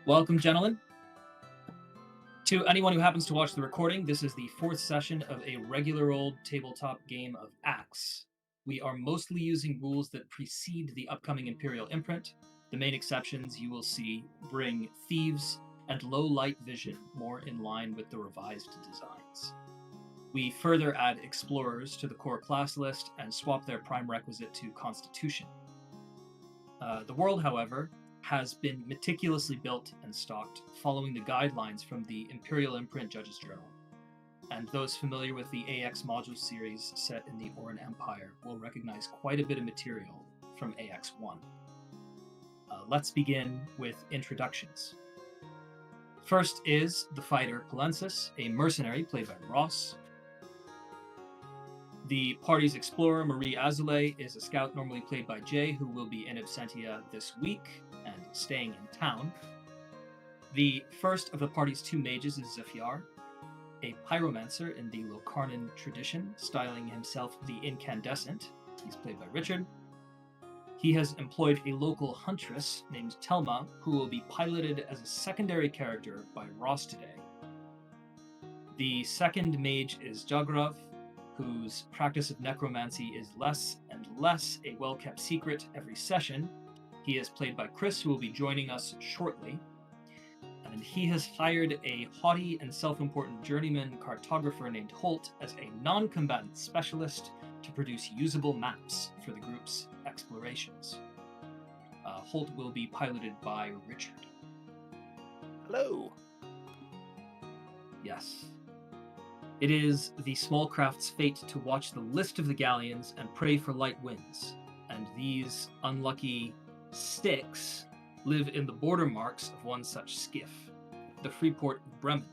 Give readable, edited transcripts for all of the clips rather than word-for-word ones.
Welcome, gentlemen. To anyone who happens to watch the recording, this is the fourth session of a regular old tabletop game of Axe. We are mostly using rules that precede the upcoming Imperial imprint. The main exceptions you will see bring thieves and low light vision more in line with the revised designs. We further add explorers to the core class list and swap their prime requisite to Constitution. The world, however, has been meticulously built and stocked, following the guidelines from the Imperial Imprint Judge's Journal. And those familiar with the AX module series set in the Oran Empire will recognize quite a bit of material from AX1. Let's begin with introductions. First is the fighter Palensis, a mercenary played by Ross. The party's explorer, Marie Azulay, is a scout normally played by Jay, who will be in absentia this week and staying in town. The first of the party's two mages is Zephyr, a pyromancer in the Locarnan tradition, styling himself the Incandescent. He's played by Richard. He has employed a local huntress named Telma, who will be piloted as a secondary character by Ross today. The second mage is Jagrov, whose practice of necromancy is less and less a well-kept secret every session. He is played by Chris, who will be joining us shortly. And he has hired a haughty and self-important journeyman cartographer named Holt as a non-combatant specialist to produce usable maps for the group's explorations. Holt will be piloted by Richard. Hello. Yes. It is the small craft's fate to watch the list of the galleons and pray for light winds, and these unlucky sticks live in the border marks of one such skiff, the Freeport of Bremen,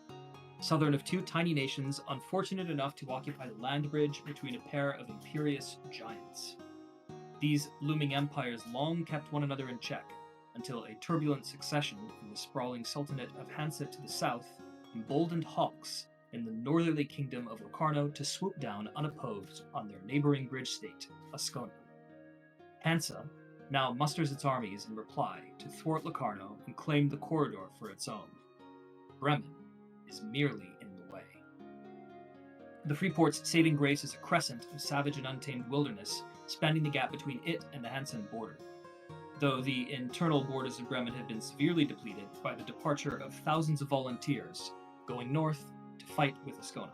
southern of two tiny nations unfortunate enough to occupy the land bridge between a pair of imperious giants. These looming empires long kept one another in check, until a turbulent succession in the sprawling Sultanate of Hansa to the south emboldened hawks in the northerly kingdom of Locarno to swoop down unopposed on their neighboring bridge state, Ascona. Hansa now musters its armies in reply to thwart Locarno and claim the corridor for its own. Bremen is merely in the way. The Freeport's saving grace is a crescent of savage and untamed wilderness, spanning the gap between it and the Hansan border. Though the internal borders of Bremen have been severely depleted by the departure of thousands of volunteers going north to fight with Ascona.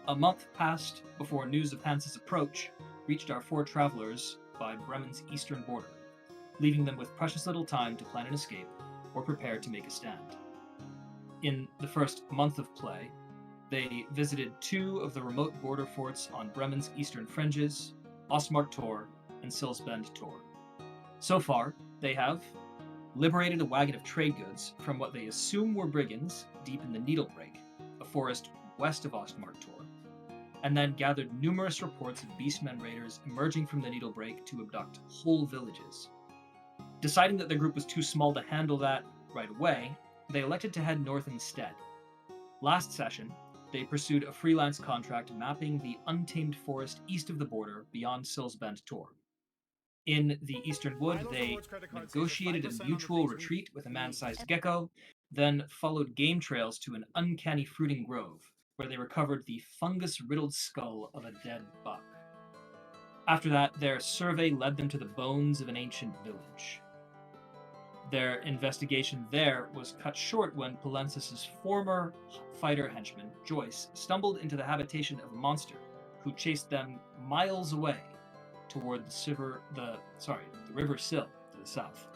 A month passed before news of Hansa's approach reached our four travelers by Bremen's eastern border, leaving them with precious little time to plan an escape or prepare to make a stand. In the first month of play, they visited two of the remote border forts on Bremen's eastern fringes, Ostmark Tor and Silsbend Tor. So far, they have liberated a wagon of trade goods from what they assume were brigands deep in the Needlebreak, a forest west of Ostmark Tor, and then gathered numerous reports of beastmen raiders emerging from the Needlebreak to abduct whole villages. Deciding that their group was too small to handle that right away, they elected to head north instead. Last session, they pursued a freelance contract mapping the untamed forest east of the border beyond Silsbend Tor. In the Eastern Wood, they negotiated a mutual retreat with a man-sized gecko, then followed game trails to an uncanny fruiting grove, where they recovered the fungus-riddled skull of a dead buck. After that, their survey led them to the bones of an ancient village. Their investigation there was cut short when Palensis' former fighter henchman, Joyce, stumbled into the habitation of a monster who chased them miles away toward the river Sihl to the south.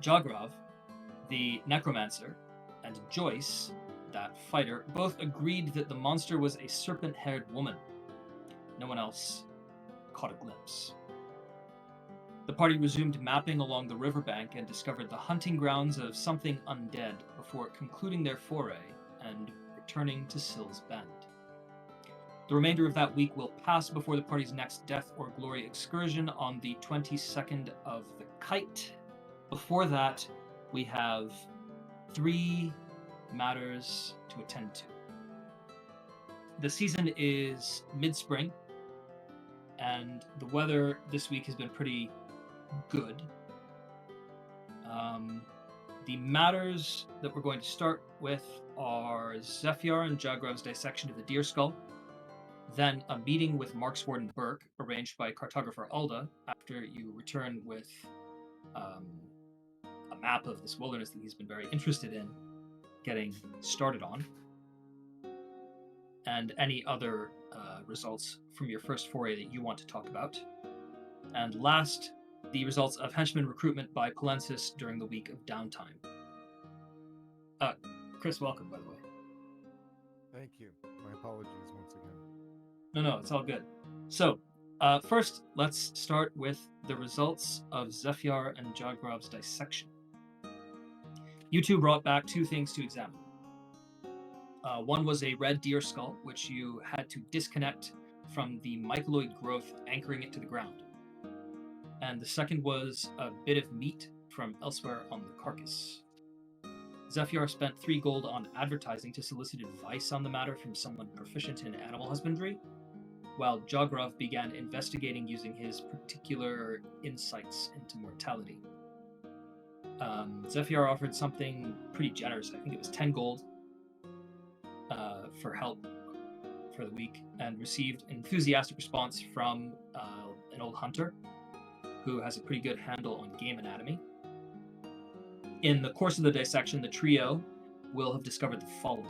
Jagrov, the necromancer, and Joyce, that fighter, both agreed that the monster was a serpent-haired woman. No one else caught a glimpse. The party resumed mapping along the riverbank and discovered the hunting grounds of something undead before concluding their foray and returning to Sill's Bend. The remainder of that week will pass before the party's next Death or Glory excursion on the 22nd of the Kite. Before that, we have 3 matters to attend to. The season is mid-spring, and the weather this week has been pretty good. The matters that we're going to start with are Zephyr and Jagrov's dissection of the deer skull, then a meeting with Marchwarden Burke, arranged by cartographer Alda, after you return with a map of this wilderness that he's been very interested in getting started on, and any other results from your first foray that you want to talk about. And last, the results of henchman recruitment by Palensis during the week of downtime. Chris, welcome, by the way. Thank you. My apologies once again. No, it's all good. So, first, let's start with the results of Zephyr and Jagrov's dissection. You two brought back two things to examine. One was a red deer skull, which you had to disconnect from the mycoloid growth anchoring it to the ground. And the second was a bit of meat from elsewhere on the carcass. Zephyr spent 3 gold on advertising to solicit advice on the matter from someone proficient in animal husbandry, while Jagrov began investigating using his particular insights into mortality. Zephyr offered something pretty generous. I think it was 10 gold for help for the week, and received an enthusiastic response from an old hunter who has a pretty good handle on game anatomy. In the course of the dissection, the trio will have discovered the following.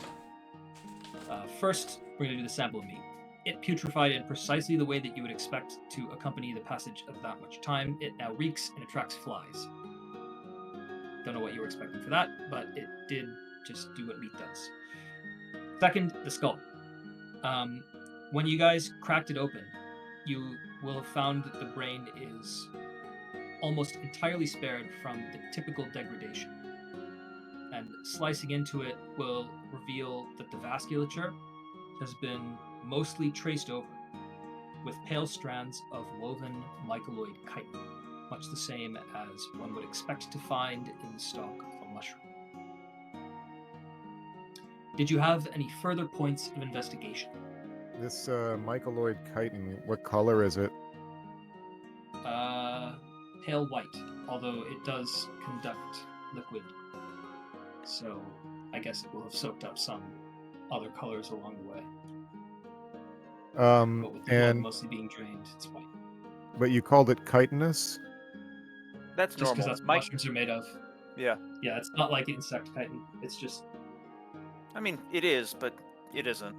First, we're going to do the sample of meat. It putrefied in precisely the way that you would expect to accompany the passage of that much time. It now reeks and attracts flies. Don't know what you were expecting for that, but it did just do what meat does. Second, the skull. When you guys cracked it open, you will have found that the brain is almost entirely spared from the typical degradation. And slicing into it will reveal that the vasculature has been mostly traced over with pale strands of woven mycoloid chitin, much the same as one would expect to find in the stalk of a mushroom. Did you have any further points of investigation? This mycoloid chitin, what color is it? Pale white, although it does conduct liquid. So I guess it will have soaked up some other colors along the way. But with the blood mostly being drained, it's white. But you called it chitinous? That's just because normal. that's what mushrooms are made of. Yeah. Yeah, it's not like insect chitin. It's just. I mean, it is, but it isn't.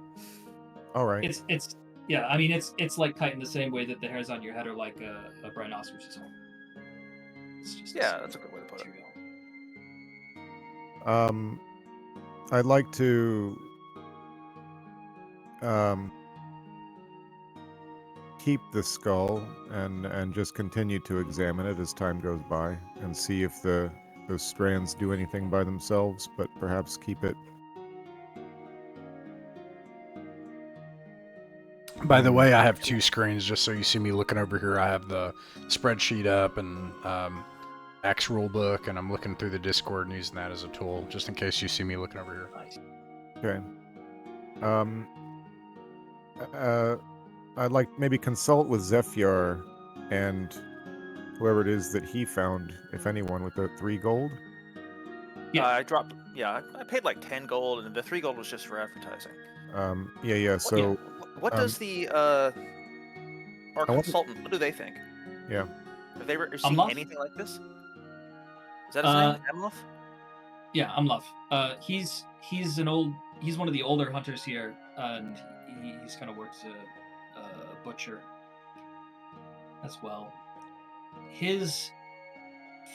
All right. It's yeah. I mean, it's like chitin the same way that the hairs on your head are like a rhinoceros's horn. It's just that's a good way to put it. I'd like to keep the skull and just continue to examine it as time goes by and see if the strands do anything by themselves, but perhaps keep it. By the way, I have 2 screens, just so you see me looking over here. I have the spreadsheet up and Axe rulebook, and I'm looking through the Discord and using that as a tool, just in case you see me looking over here. Okay. I'd like maybe consult with Zephyr and whoever it is that he found, if anyone, with the 3 gold. Yeah. I paid like 10 gold, and the 3 gold was just for advertising. So what does the our consultant, what do they think? Yeah. Have they seen anything like this? Is that his name? Amloth? Yeah, Amloth. He's one of the older hunters here, and he's kind of works a butcher as well. His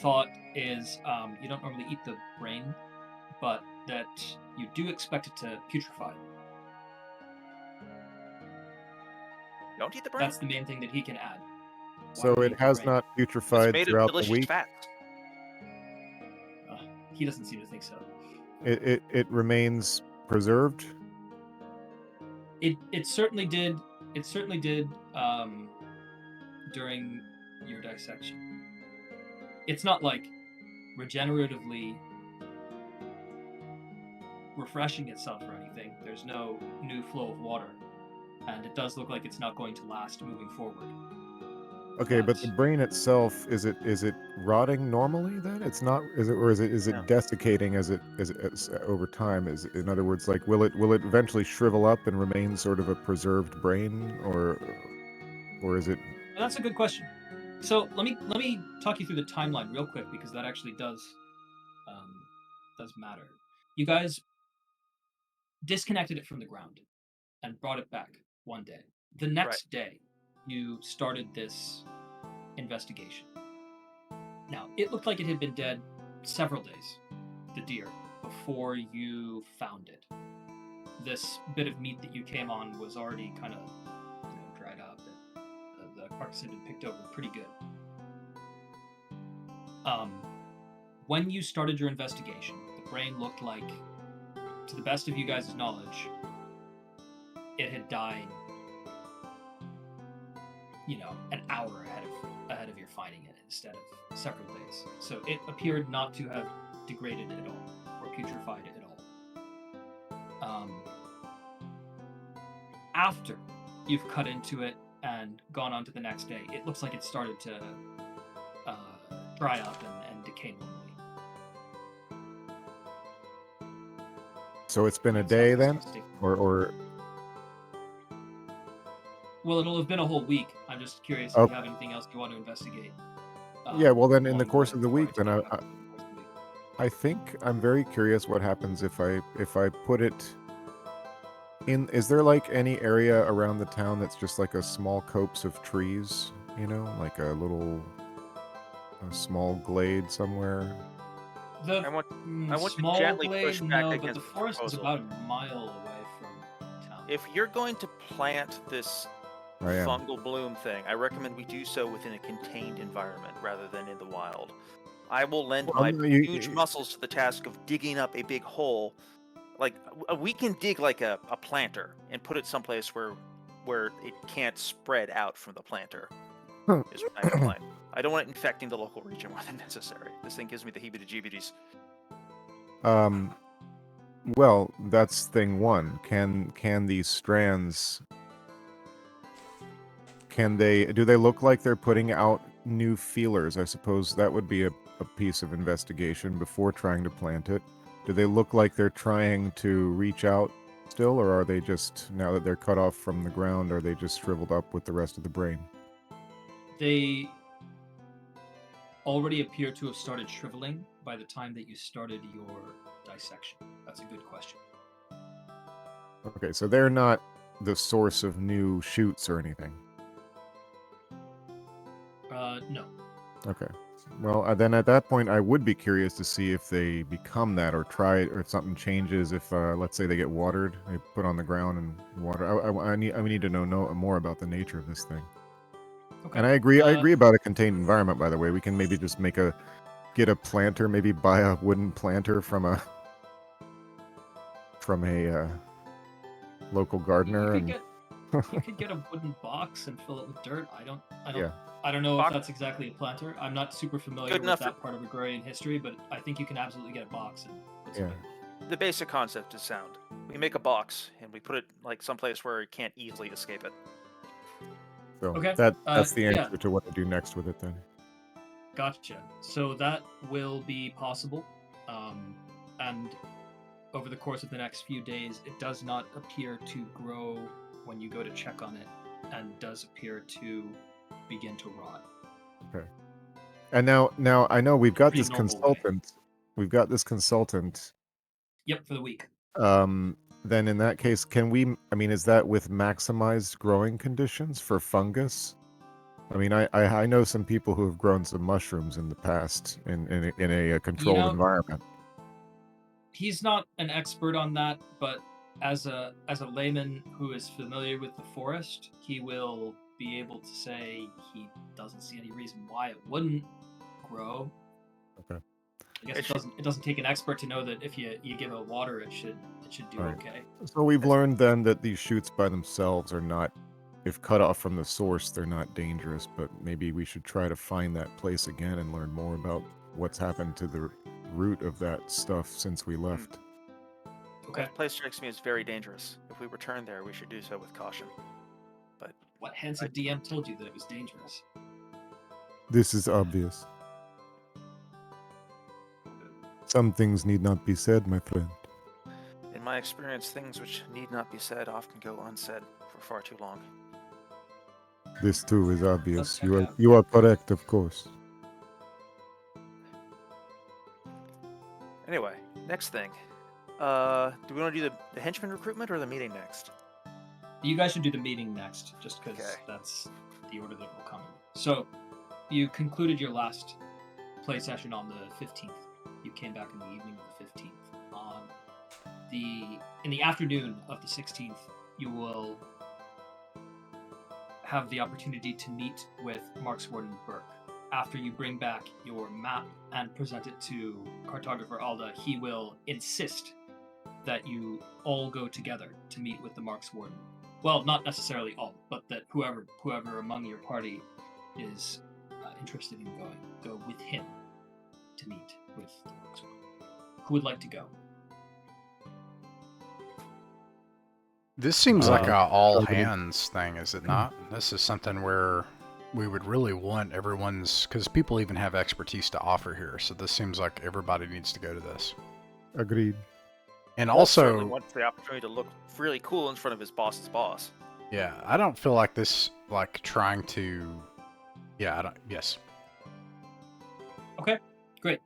thought is you don't normally eat the brain, but that you do expect it to putrefy. Don't eat the brain? That's the main thing that he can add. So it has not putrefied throughout the week? Fat. He doesn't seem to think so. It remains preserved? It certainly did. It certainly did during your dissection. It's not like regeneratively refreshing itself or anything. There's no new flow of water, and it does look like it's not going to last moving forward. Okay, but the brain itself, is it rotting normally then? It's not, is it No. desiccating as over time? In other words, like will it eventually shrivel up and remain sort of a preserved brain, or is it? Well, that's a good question. So let me talk you through the timeline real quick because that actually does matter. You guys disconnected it from the ground and brought it back one day. The next day, you started this investigation. Now, it looked like it had been dead several days, the deer, before you found it. This bit of meat that you came on was already kind of dried up, and the carcass had been picked over pretty good. When you started your investigation, the brain looked like, to the best of you guys' knowledge, it had died, an hour ahead of your finding it instead of several days. So it appeared not to have degraded at all or putrefied at all. After you've cut into it and gone on to the next day, it looks like it started to dry up and decay normally. So it's been a day then, or well, it'll have been a whole week. I'm just curious if Oh. you have anything else you want to investigate. Yeah, well then in while the you course wait of the for week, it to then get back to the course of the week. I think I'm very curious what happens if I put it in. Is there like any area around the town that's just like a small copse of trees, like a small glade somewhere? The I want to small gently glade, push back no, but against the the forest is proposal. about a mile away from town. If you're going to plant this I am. fungal bloom thing, I recommend we do so within a contained environment rather than in the wild. I will lend Well, my no, huge muscles to the task of digging up a big hole. Like we can dig like a planter and put it someplace where it can't spread out from the planter. Is what I have in mind. I don't want it infecting the local region more than necessary. This thing gives me the heebie-jeebies. Well, that's thing one. Can these strands? Do they look like they're putting out new feelers? I suppose that would be a piece of investigation before trying to plant it. Do they look like they're trying to reach out still, or are they just, now that they're cut off from the ground, are they just shriveled up with the rest of the brain? They already appear to have started shriveling by the time that you started your dissection. That's a good question. Okay, so they're not the source of new shoots or anything. No. Okay. Well, then at that point, I would be curious to see if they become that, or try it, or if something changes. If let's say they get watered, they put on the ground and water. I need to know more about the nature of this thing. Okay. And I agree about a contained environment. By the way, we can maybe just get a planter, maybe buy a wooden planter from a local gardener. You could get a wooden box and fill it with dirt. I don't know if that's exactly a planter. I'm not super familiar with that part of agrarian history, but I think you can absolutely get a box and put some dirt. The basic concept is sound. We make a box and we put it like someplace where it can't easily escape it. So okay. That's the answer to what to do next with it then. Gotcha. So that will be possible, and over the course of the next few days, it does not appear to grow when you go to check on it, and does appear to begin to rot. Okay. And now I know we've got this consultant. Way. We've got this consultant. Yep, for the week. Then in that case, is that with maximized growing conditions for fungus? I mean, I know some people who have grown some mushrooms in the past in a controlled environment. He's not an expert on that, but as a layman who is familiar with the forest, he will be able to say he doesn't see any reason why it wouldn't grow. Okay. I guess it doesn't take an expert to know that if you give it water, it should do okay. So we've learned then that these shoots by themselves are not, if cut off from the source, they're not dangerous, but maybe we should try to find that place again and learn more about what's happened to the root of that stuff since we left. Okay. That place strikes me as very dangerous. If we return there, we should do so with caution. But what handsome DM told you that it was dangerous? This is obvious. Some things need not be said, my friend. In my experience, things which need not be said often go unsaid for far too long. This too is obvious. Let's check out. You are correct, of course. Anyway, next thing. Do we want to do the henchman recruitment or the meeting next? You guys should do the meeting next, just because Okay. that's the order that will come. So, you concluded your last play session on the 15th. You came back in the evening of the 15th. In the afternoon of the 16th, you will have the opportunity to meet with Marchwarden Burke. After you bring back your map and present it to cartographer Alda, he will insist that you all go together to meet with the Marchwarden. Well, not necessarily all, but that whoever among your party is interested in going, go with him to meet with the Marchwarden. Who would like to go? This seems like a all okay. hands thing, is it not? This is something where we would really want everyone's, because people even have expertise to offer here. So this seems like everybody needs to go to this. Agreed. And Walt certainly also, wants the opportunity to look really cool in front of his boss's boss. yeah, I don't feel like this, like trying to, yeah, I don't, yes. Okay, great.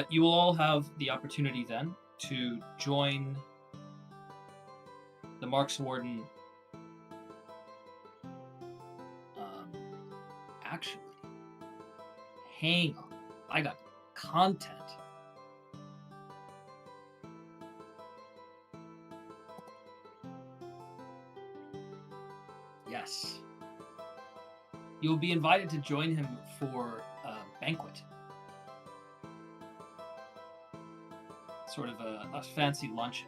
You will all have the opportunity then to join the Marchwarden. Actually, hang on. I got content. Yes. You'll be invited to join him for a banquet. Sort of a fancy luncheon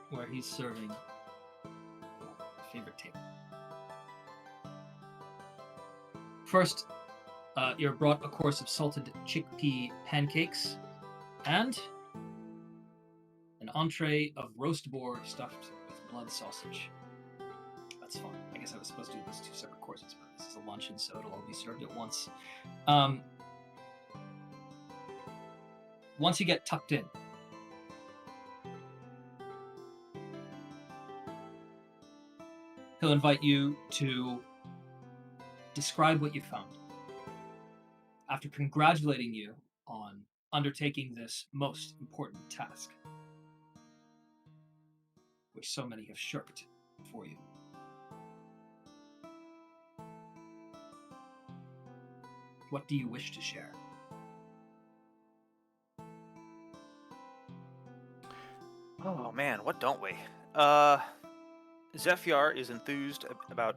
where he's serving a favorite table. First, you're brought a course of salted chickpea pancakes and an entree of roast boar stuffed with blood sausage. That's fun. I guess I was supposed to do those two separate courses, but this is a luncheon, so it'll all be served at once. Once you get tucked in, he'll invite you to describe what you found. After congratulating you on undertaking this most important task, which so many have shirked for you. What do you wish to share? Oh man, what don't we? Zephyr is enthused about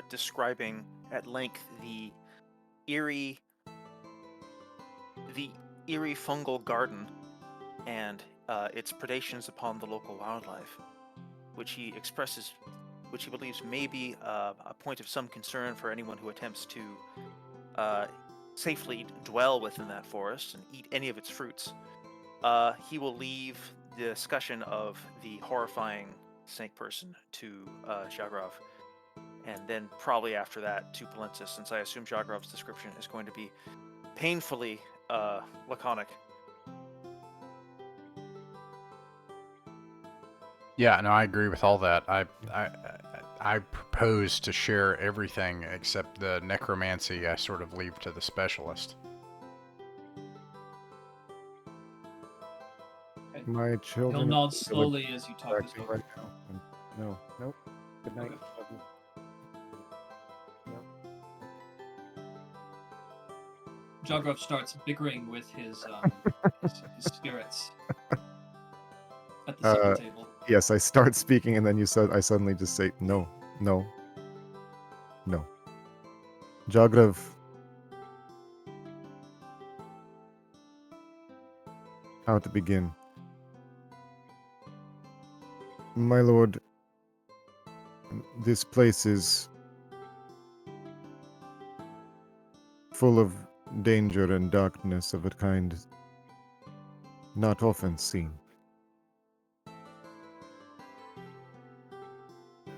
describing at length the eerie fungal garden and its predations upon the local wildlife, which he believes may be a point of some concern for anyone who attempts to safely dwell within that forest and eat any of its fruits. He will leave the discussion of the horrifying snake person to Jagrov, and then probably after that to Palensis, since I assume Jagrov's description is going to be painfully laconic. Yeah, no, I agree with all that. I propose to share everything except the necromancy. I sort of leave to the specialist. My children. He'll nod are slowly as you talk this acting over. right now. No, nope. Good night. Okay. Love you. Jagrov starts bickering with his spirits at the supper table. Yes, I start speaking, and then I suddenly just say no, no, no. Jagrav. How to begin? My lord, this place is full of danger and darkness of a kind not often seen.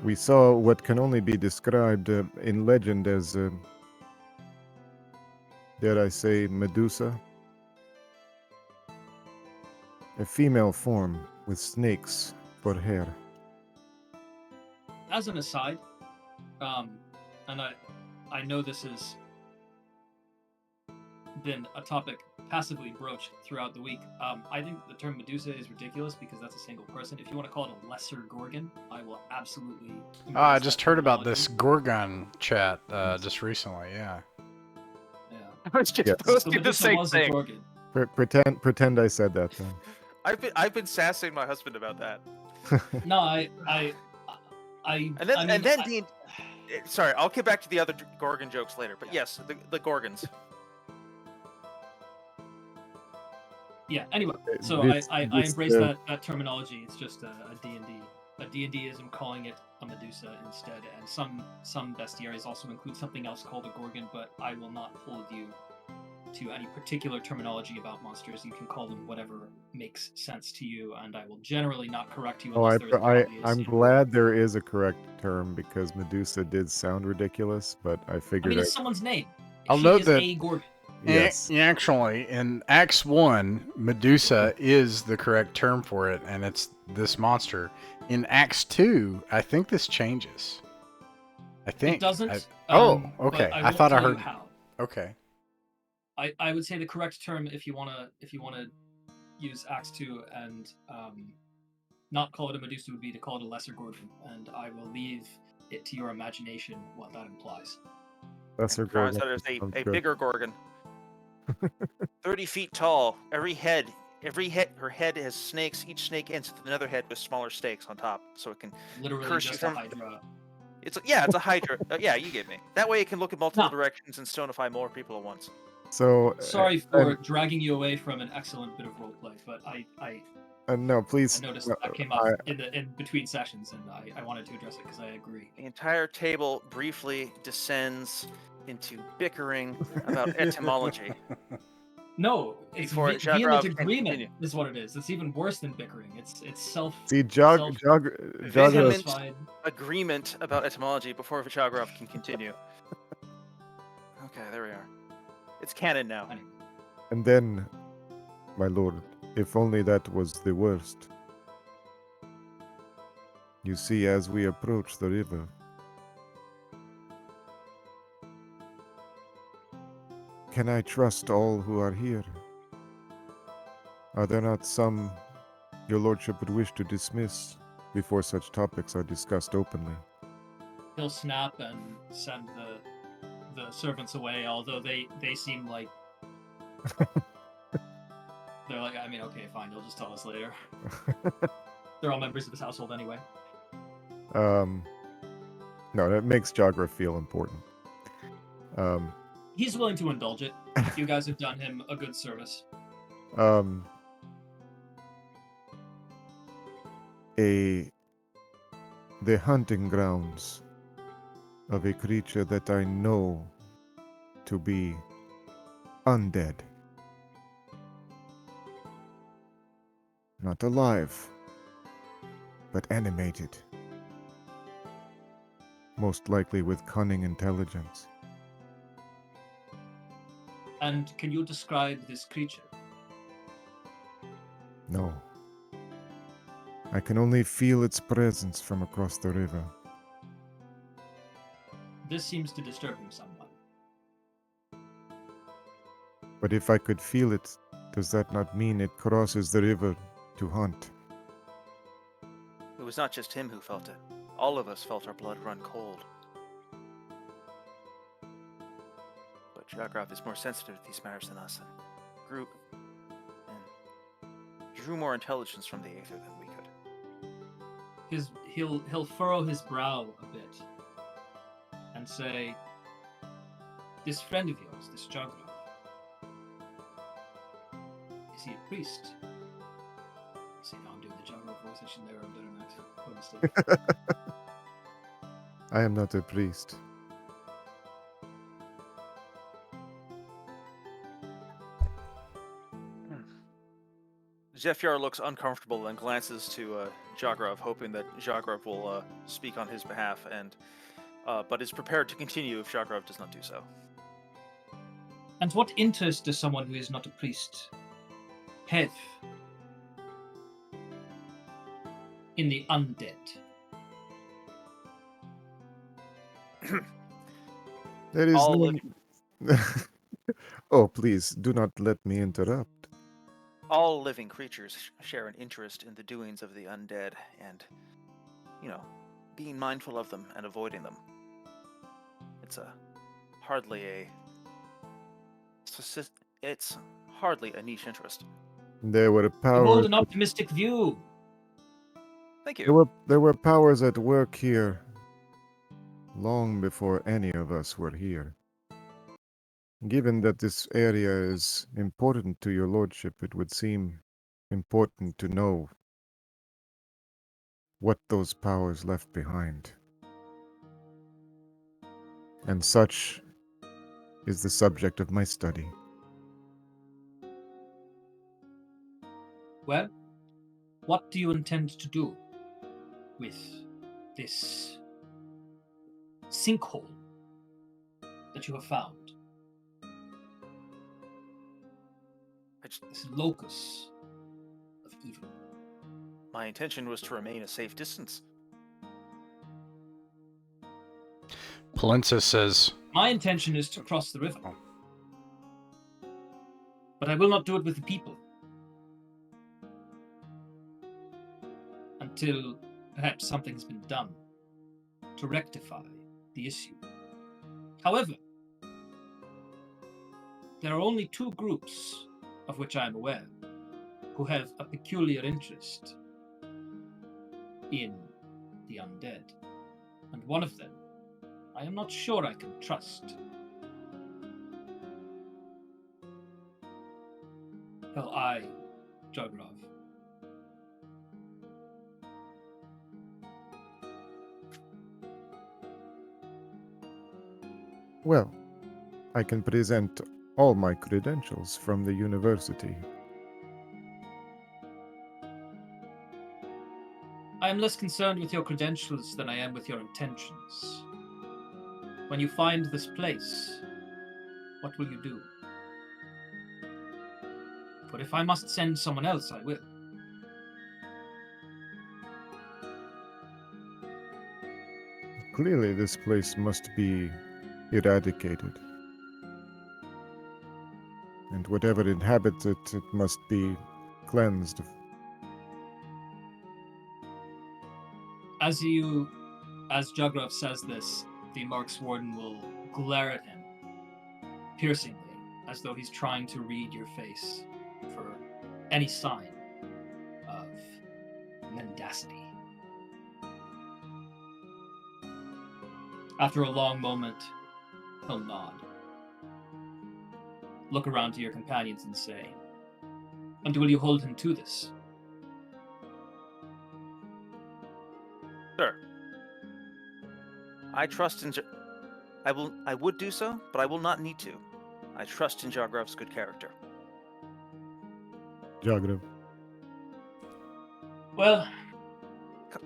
We saw what can only be described in legend as, dare I say, Medusa? A female form with snakes for hair. As an aside, and I know this has been a topic passively broached throughout the week. I think the term Medusa is ridiculous because that's a single person. If you want to call it a lesser Gorgon, I will absolutely. I embrace just that heard about terminology. this Gorgon chat just recently. Yeah. Yeah. I was just Yes. So posting the Medusa same was a thing. Gorgon. Pretend I said that then. I've been sassing my husband about that. No, I And then I mean, and then sorry, I'll get back to the other Gorgon jokes later. But Yeah. yes, the Gorgons. Yeah. Anyway, so This- I this, embrace that terminology. It's just a D&D. A D&D-ism calling it a Medusa instead, and some bestiaries also include something else called a Gorgon, but I will not hold you to any particular terminology about monsters. You can call them whatever makes sense to you, and I will generally not correct you Oh, unless there is probably a I'm standard. glad there is a correct term because Medusa did sound ridiculous, but I I figured mean, it's someone's name. I'll She note is that- a Gorgon. yes. Actually, in Acts 1, Medusa is the correct term for it, and it's this monster. In Acts 2, I think this changes. I think. It doesn't. Oh, but okay. I I won't thought I tell you heard. how. Okay. I would say the correct term, if you wanna use Acts 2 and not call it a Medusa, would be to call it a lesser Gorgon, and I will leave it to your imagination what that implies. Lesser Crown Gorgon said there's sounds a good. bigger Gorgon. 30 feet tall. Her head has snakes. Each snake ends with another head with smaller stakes on top, so it can Literally curse you just a from. Hydra. It's a Hydra. Yeah, you get me. That way, it can look in multiple directions and stonify more people at once. So Sorry for dragging you away from an excellent bit of roleplay, but I no, please. noticed that came up in between sessions, and I wanted to address it because I agree. The entire table briefly descends into bickering about etymology. No, it's Before vehement Jagrov can agreement continue. is what it is. It's even worse than bickering. It's self. See, Vehement satisfied. agreement about etymology before Vichagrov can continue. Okay, there we are. It's canon now. Anyway. And then, my lord, if only that was the worst. You see, as we approach the river, can I trust all who are here? Are there not some your lordship would wish to dismiss before such topics are discussed openly? He'll snap and send the servants away, although they seem like they're like, I mean, okay, fine, you'll just tell us later. They're all members of his household anyway. No, that makes Jagra feel important. He's willing to indulge it. You guys have done him a good service. The hunting grounds of a creature that I know to be undead. Not alive, but animated. Most likely with cunning intelligence. And can you describe this creature? No. I can only feel its presence from across the river. This seems to disturb him somewhat. But if I could feel it, does that not mean it crosses the river to hunt? It was not just him who felt it. All of us felt our blood run cold. But Jagrov is more sensitive to these matters than us, and drew more intelligence from the Aether than we could. He'll furrow his brow a bit and say, "This friend of yours, this Jagrov, is he a priest?" See, now I'm doing the Jagrov voice. I should never have done an accent. What a mistake. I am not a priest. Zephyr looks uncomfortable and glances to Jagrov, hoping that Jagrov will speak on his behalf, and but is prepared to continue if Jagrov does not do so. And what interest does someone who is not a priest have in the undead? There is All no... living, Oh, please, do not let me interrupt. all living creatures share an interest in the doings of the undead, and being mindful of them and avoiding them. It's hardly a niche interest. There were You powers. hold an optimistic view. Thank you. There were powers at work here long before any of us were here. Given that this area is important to your lordship, it would seem important to know what those powers left behind. And such is the subject of my study. Well, what do you intend to do with this sinkhole that you have found? This locus of evil. My intention was to remain a safe distance. Palenza says, My intention is to cross the river. But I will not do it with the people. Until perhaps something has been done to rectify the issue. However, there are only two groups of which I am aware who have a peculiar interest in the undead. And one of them, I am not sure I can trust. Hell, Jagrov. Well, I can present all my credentials from the university. I am less concerned with your credentials than I am with your intentions. When you find this place, what will you do? But if I must send someone else, I will. Clearly, this place must be eradicated. And whatever inhabits it, it must be cleansed. As Jagrov says this, the Marchwarden will glare at him, piercingly, as though he's trying to read your face for any sign of mendacity. After a long moment, he'll nod. Look around to your companions and say, "And will you hold him to this?" Sir, I trust in. I would do so, but I will not need to. I trust in Jagrov's good character. Jagrov. Well,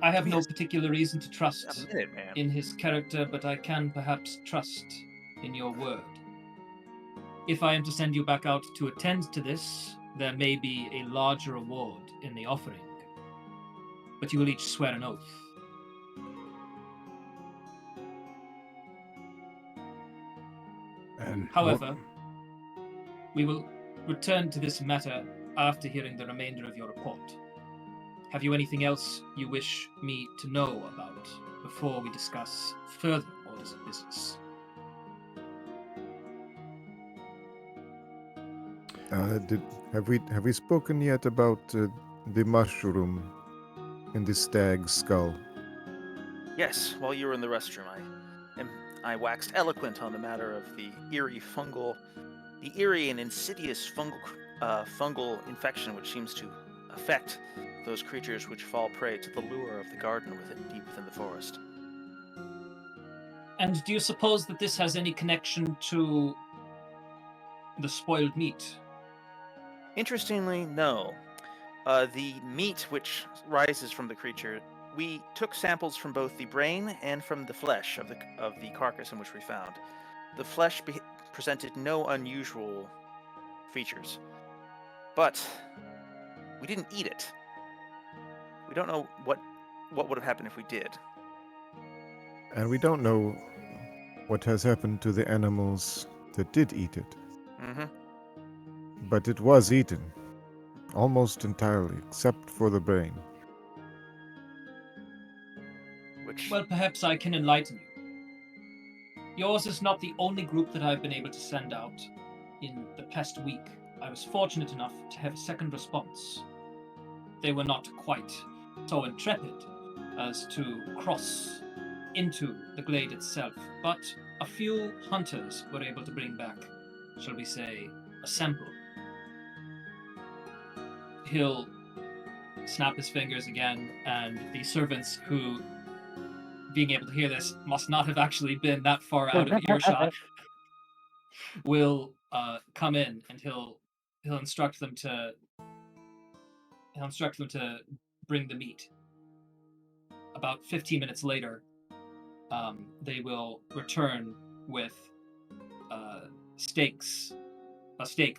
I have Give me no a particular reason to trust minute, man. in his character, but I can perhaps trust in your word. If I am to send you back out to attend to this, there may be a larger reward in the offering. But you will each swear an oath. and However, we will return to this matter after hearing the remainder of your report. Have you anything else you wish me to know about before we discuss further orders of business? Have we spoken yet about the mushroom in the stag's skull? Yes, while you were in the restroom, I waxed eloquent on the matter of the eerie and insidious fungal infection which seems to affect those creatures which fall prey to the lure of the garden deep within the forest. And do you suppose that this has any connection to the spoiled meat? Interestingly, no. The meat which rises from the creature, we took samples from both the brain and from the flesh of the carcass in which we found. The flesh presented no unusual features, but we didn't eat it. We don't know what would have happened if we did. And we don't know what has happened to the animals that did eat it. Mm-hmm. But it was eaten. Almost entirely, except for the brain. Which Well, perhaps I can enlighten you. Yours is not the only group that I've been able to send out in the past week. I was fortunate enough to have a second response. They were not quite so intrepid as to cross into the glade itself, but a few hunters were able to bring back, shall we say, a sample. He'll snap his fingers again, and the servants who, being able to hear this, must not have actually been that far out of earshot, will come in, and he'll instruct them to bring the meat. About 15 minutes later, they will return with a steak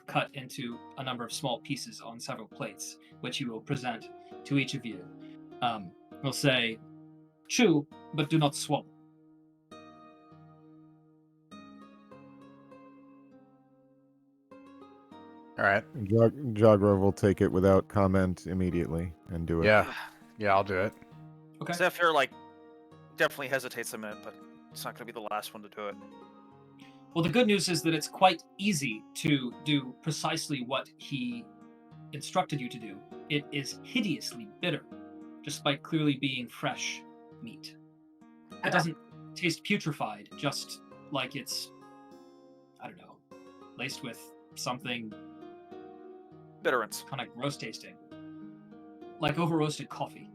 cut into a number of small pieces on several plates, which he will present to each of you. He'll say, "Chew, but do not swallow." All right. Jagra will take it without comment immediately and do it. Yeah. Yeah, I'll do it. Okay. Zephyr definitely hesitates a minute, but it's not going to be the last one to do it. Well, the good news is that it's quite easy to do precisely what he instructed you to do. It is hideously bitter, despite clearly being fresh meat. It doesn't taste putrefied, just like it's, I don't know, laced with something Bitterance. kind of gross tasting. Like over-roasted coffee.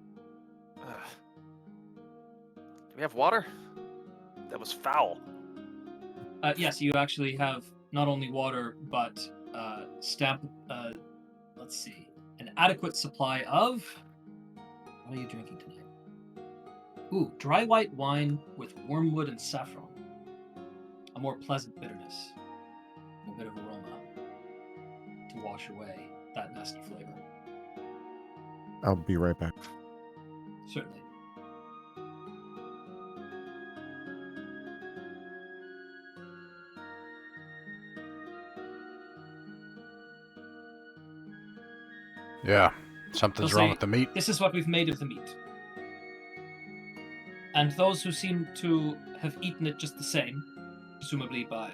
Do we have water? That was foul. Yes, you actually have not only water, but let's see, an adequate supply of... What are you drinking tonight? Ooh, dry white wine with wormwood and saffron. A more pleasant bitterness. A bit of aroma to wash away that nasty flavor. I'll be right back. Certainly. Yeah. Something's They'll wrong say, with the meat. "This is what we've made of the meat." And those who seem to have eaten it just the same, presumably by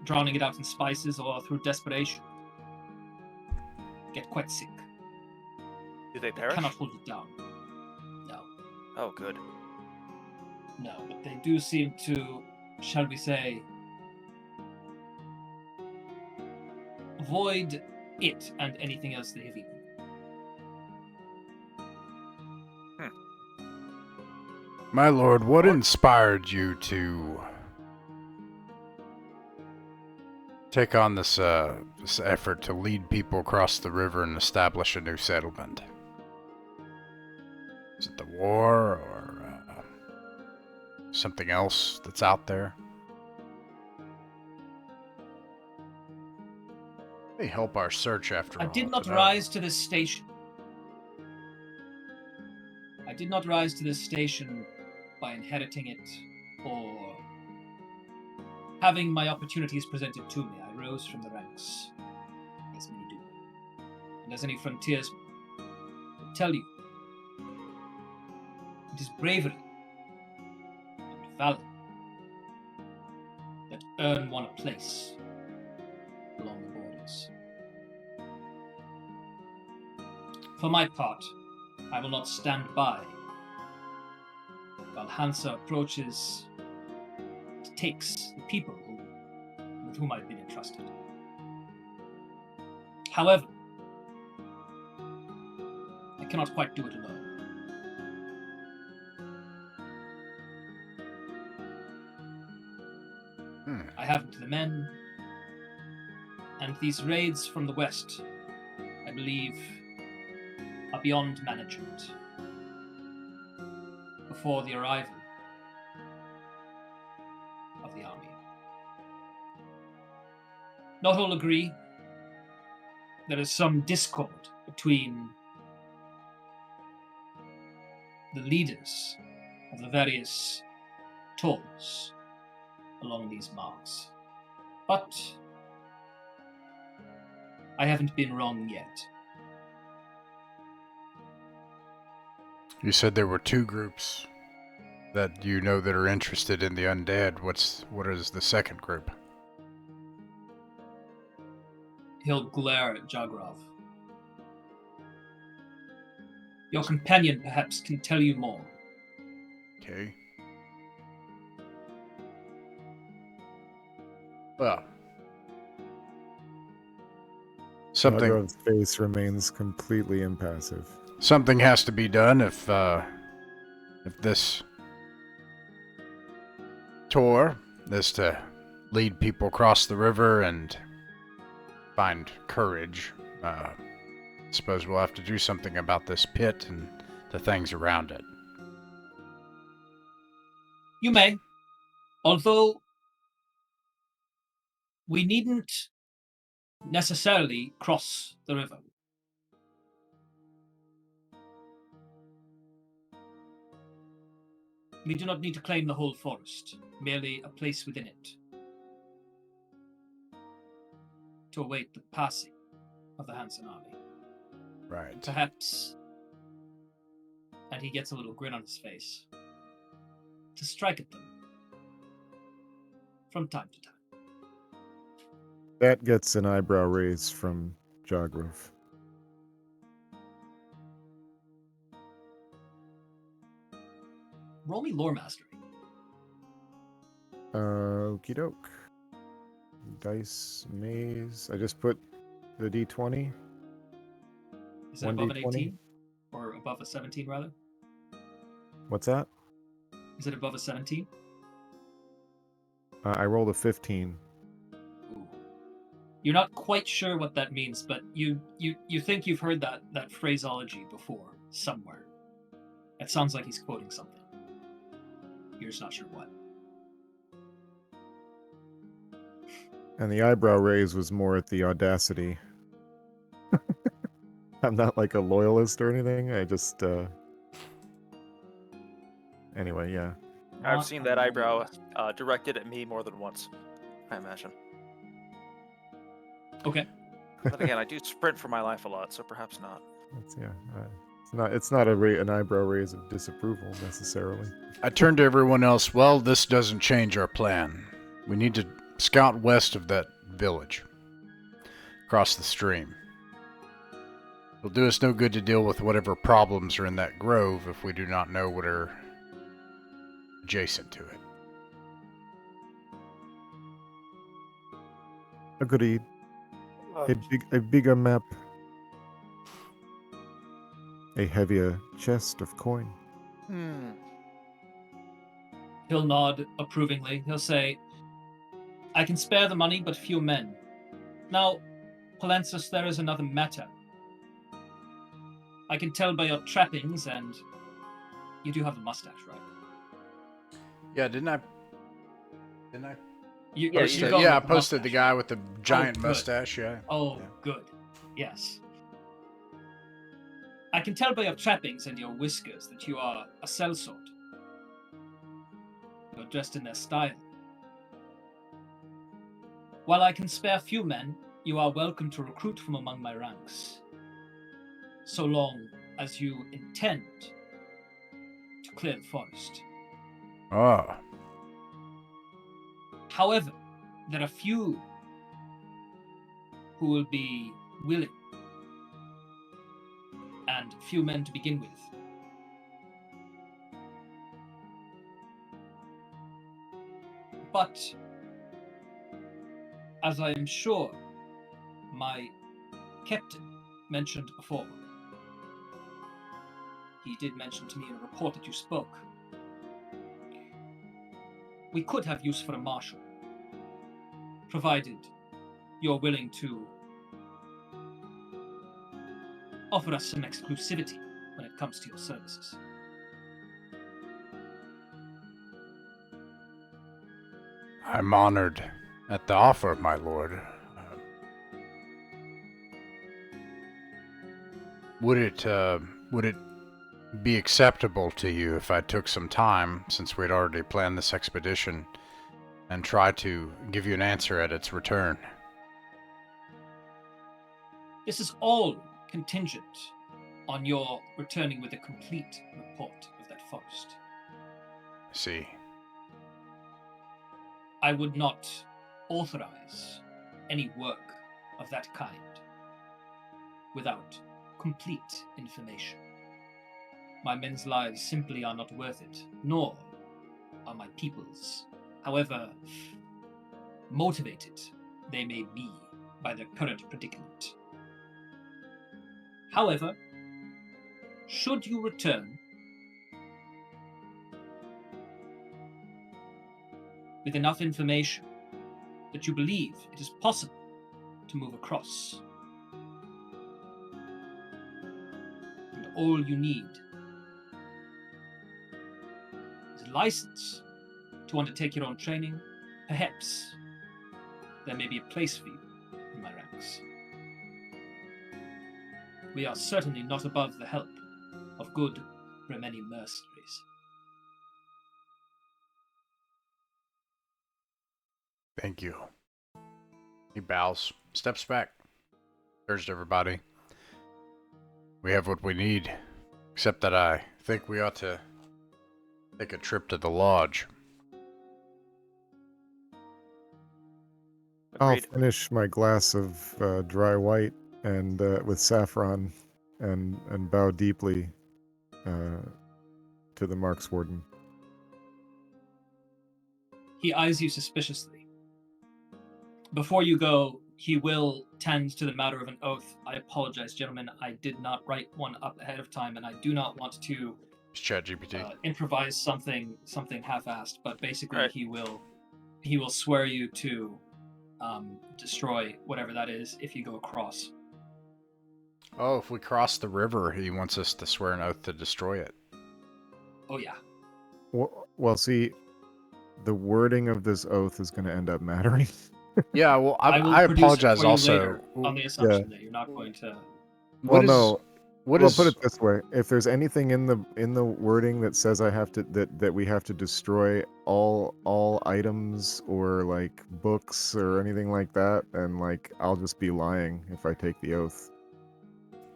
drowning it out in spices or through desperation, get quite sick. Do they They perish? cannot hold it down. No. Oh, good. No, but they do seem to, shall we say, avoid it and anything else they have eaten. My lord, what inspired you to take on this effort to lead people across the river and establish a new settlement? Is it the war or something else that's out there? May help our search after all. I did not to know. rise to this station. I did not rise to this station by inheriting it or having my opportunities presented to me. I rose from the ranks, as many do. And as any frontiersman will tell you, it is bravery and valor that earn one a place along the borders. For my part, I will not stand by while Hansa approaches and takes the people with whom I've been entrusted. However, I cannot quite do it alone. I haven't the men, and these raids from the west, I believe, are beyond management before the arrival of the army. Not all agree. There is some discord between the leaders of the various tolls along these marks. But I haven't been wrong yet. You said there were two groups that you know that are interested in the undead. What is the second group? He'll glare at Jagrov. Your companion perhaps can tell you more. Okay. Well, something Nagrov's face remains completely impassive. something has to be done if this tour is to lead people across the river and find courage. Suppose we'll have to do something about this pit and the things around it. You may, although we needn't necessarily cross the river. We do not need to claim the whole forest, merely a place within it, to await the passing of the Hansen army. Right. Perhaps, and he gets a little grin on his face, to strike at them from time to time. That gets an eyebrow raise from Jagrov. Roll me lore mastery. Okie doke. Dice maze. I just put the d20. Is it above an 1d20? 18? Or above a 17, rather? What's that? Is it above a 17? I rolled a 15. Ooh. You're not quite sure what that means, but you think you've heard that phraseology before, somewhere. It sounds like he's quoting something. You're just not sure what. And the eyebrow raise was more at the audacity. I'm not like a loyalist or anything. I just, Anyway, yeah. I've Not seen a that eyebrow loyalist. directed at me more than once, I imagine. Okay. But again, I do sprint for my life a lot, so perhaps not. It's, yeah. It's not an eyebrow raise of disapproval necessarily. I turned to everyone else. Well, this doesn't change our plan. We need to scout west of that village, across the stream. It'll do us no good to deal with whatever problems are in that grove if we do not know what are adjacent to it. Agreed. A bigger map. A heavier chest of coin. He'll nod approvingly. He'll say, I can spare the money, but few men. Now, Palensis, there is another matter. I can tell by your trappings, and you do have the mustache, right? Yeah, didn't I? You Yeah, posted you the did. Yeah, I mustache, posted the guy right? with the giant good. mustache. Yeah. Oh, Yeah. good. Yes. I can tell by your trappings and your whiskers that you are a sellsword. You're dressed in their style. While I can spare few men, you are welcome to recruit from among my ranks, so long as you intend to clear the forest. Oh. However, there are few who will be willing, and few men to begin with. But, as I am sure my captain mentioned before, he did mention to me in a report that you spoke, we could have use for a marshal, provided you're willing to offer us some exclusivity when it comes to your services. I'm honored at the offer, my lord. Would it be acceptable to you if I took some time, since we'd already planned this expedition, and try to give you an answer at its return? This is all contingent on your returning with a complete report of that forest. I see. I would not authorize any work of that kind without complete information. My men's lives simply are not worth it, nor are my people's, however motivated they may be by their current predicament. However, should you return with enough information that you believe it is possible to move across, and all you need is a license to undertake your own training, perhaps there may be a place for you in my ranks. We are certainly not above the help of good Remeni mercenaries. Thank you. He bows, steps back, turns to everybody. We have what we need, except that I think we ought to take a trip to the lodge. I'll Agreed. finish my glass of dry white and with saffron, and bow deeply to the Marchwarden. He eyes you suspiciously. Before you go, he will tend to the matter of an oath. I apologize, gentlemen. I did not write one up ahead of time, and I do not want to It's ChatGPT. improvise something half-assed. But basically, Right. he will swear you to destroy whatever that is if you go across. Oh, if we cross the river, he wants us to swear an oath to destroy it. Oh yeah. Well, see, the wording of this oath is going to end up mattering. Yeah, well, will I produce it apologize for you also. later on the assumption that you're not going to. What is, no. what Well, is, put it this way: if there's anything in the wording that says I have to that we have to destroy all items or like books or anything like that, and like I'll just be lying if I take the oath.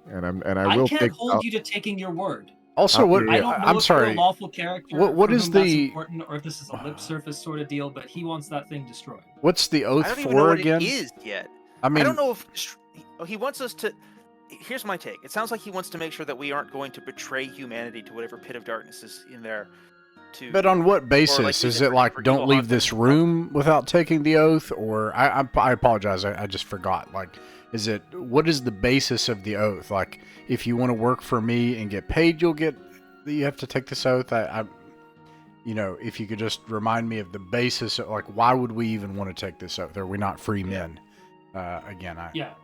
And I I will can't take. hold you to taking your word. also, what, I don't know I'm if you're sorry. a lawful character. What for is whom that's the- important, or if this is a lip surface sort of deal. But he wants that thing destroyed. What's the oath I don't even know for what again? it is yet. I mean, I don't know if he wants us to. Here's my take. It sounds like he wants to make sure that we aren't going to betray humanity to whatever pit of darkness is in there. but on what basis? like you Is said, it like for don't evil leave hunters this and stuff. room without taking the oath, or I apologize, I just forgot. Like, is it what is the basis of the oath? Like, if you want to work for me and get paid, you have to take this oath. If you could just remind me of the basis, of, like, why would we even want to take this oath? Are we not free men? Yeah.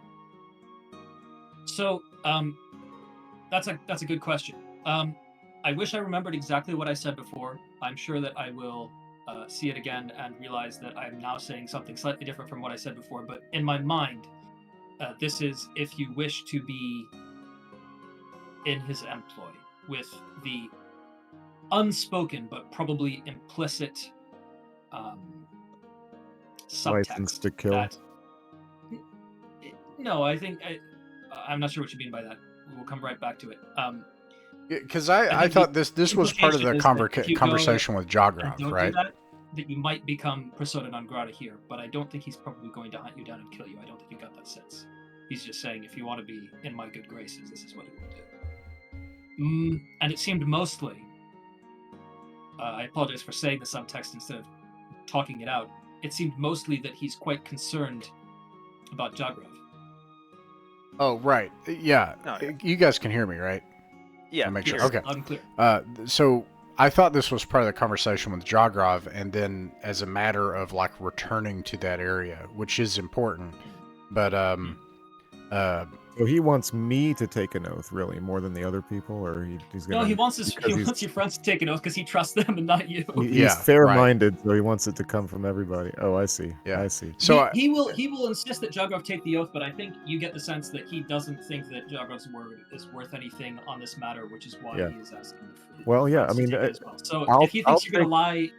So, that's a good question. I wish I remembered exactly what I said before. I'm sure that I will see it again and realize that I'm now saying something slightly different from what I said before. But in my mind, this is if you wish to be in his employ with the unspoken but probably implicit subtext License to kill. that. No, I think I'm not sure what you mean by that. We'll come right back to it. Because I I think thought the this was part of the implication is that if you go conversation with and Jogroth, don't right? do that you might become persona non grata here. But I don't think he's probably going to hunt you down and kill you. I don't think you got that sense. He's just saying, if you want to be in my good graces, this is what he will do. And it seemed mostly. I apologize for saying the subtext instead of talking it out. It seemed mostly that he's quite concerned about Jogroth. Oh, right. Yeah. Oh, yeah. You guys can hear me, right? Yeah. I'll make sure. Yes, Okay. loud and clear. So I thought this was part of the conversation with Jogroth, and then as a matter of like returning to that area, which is important. But So he wants me to take an oath, really, more than the other people, or he's gonna. No, he wants because he's- your friends to take an oath because he trusts them and not you. He's Yeah, fair-minded, so he wants it to come from everybody. Oh, I see. Yeah. I see. So he will insist that Jogrov take the oath, but I think you get the sense that he doesn't think that Jogrov's word is worth anything on this matter, which is why Yeah. he is asking. Well, yeah, friends I to mean, take it as well. So I'll- if he thinks I'll you're gonna lie,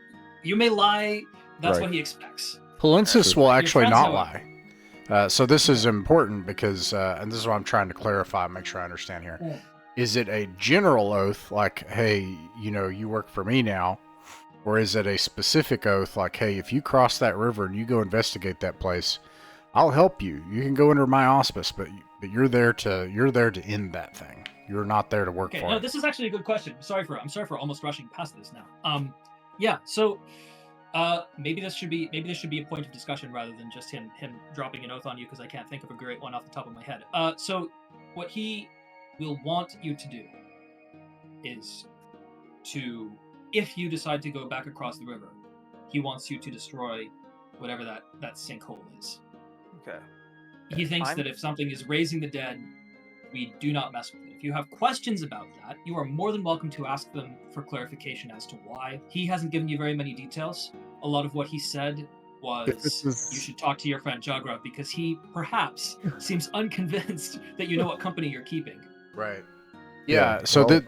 you may lie. That's Right. what he expects. Palensis will Your actually friends not know lie. So this is important because, and this is what I'm trying to clarify, make sure I understand here. Yeah. Is it a general oath, like, hey, you work for me now? Or is it a specific oath, like, hey, if you cross that river and you go investigate that place, I'll help you. You can go under my auspice, but you're there to end that thing. You're not there to work for No, it. this is actually a good question. I'm sorry for almost rushing past this now. Yeah. So, maybe this should be a point of discussion rather than just him dropping an oath on you because I can't think of a great one off the top of my head. So what he will want you to do is to, if you decide to go back across the river, he wants you to destroy whatever that sinkhole is. Okay. He thinks that if something is raising the dead, we do not mess with it. If you have questions about that, you are more than welcome to ask them for clarification as to why. He hasn't given you very many details. A lot of what he said was you should talk to your friend Jogrov because he perhaps seems unconvinced that you know what company you're keeping. Right. Yeah, so well,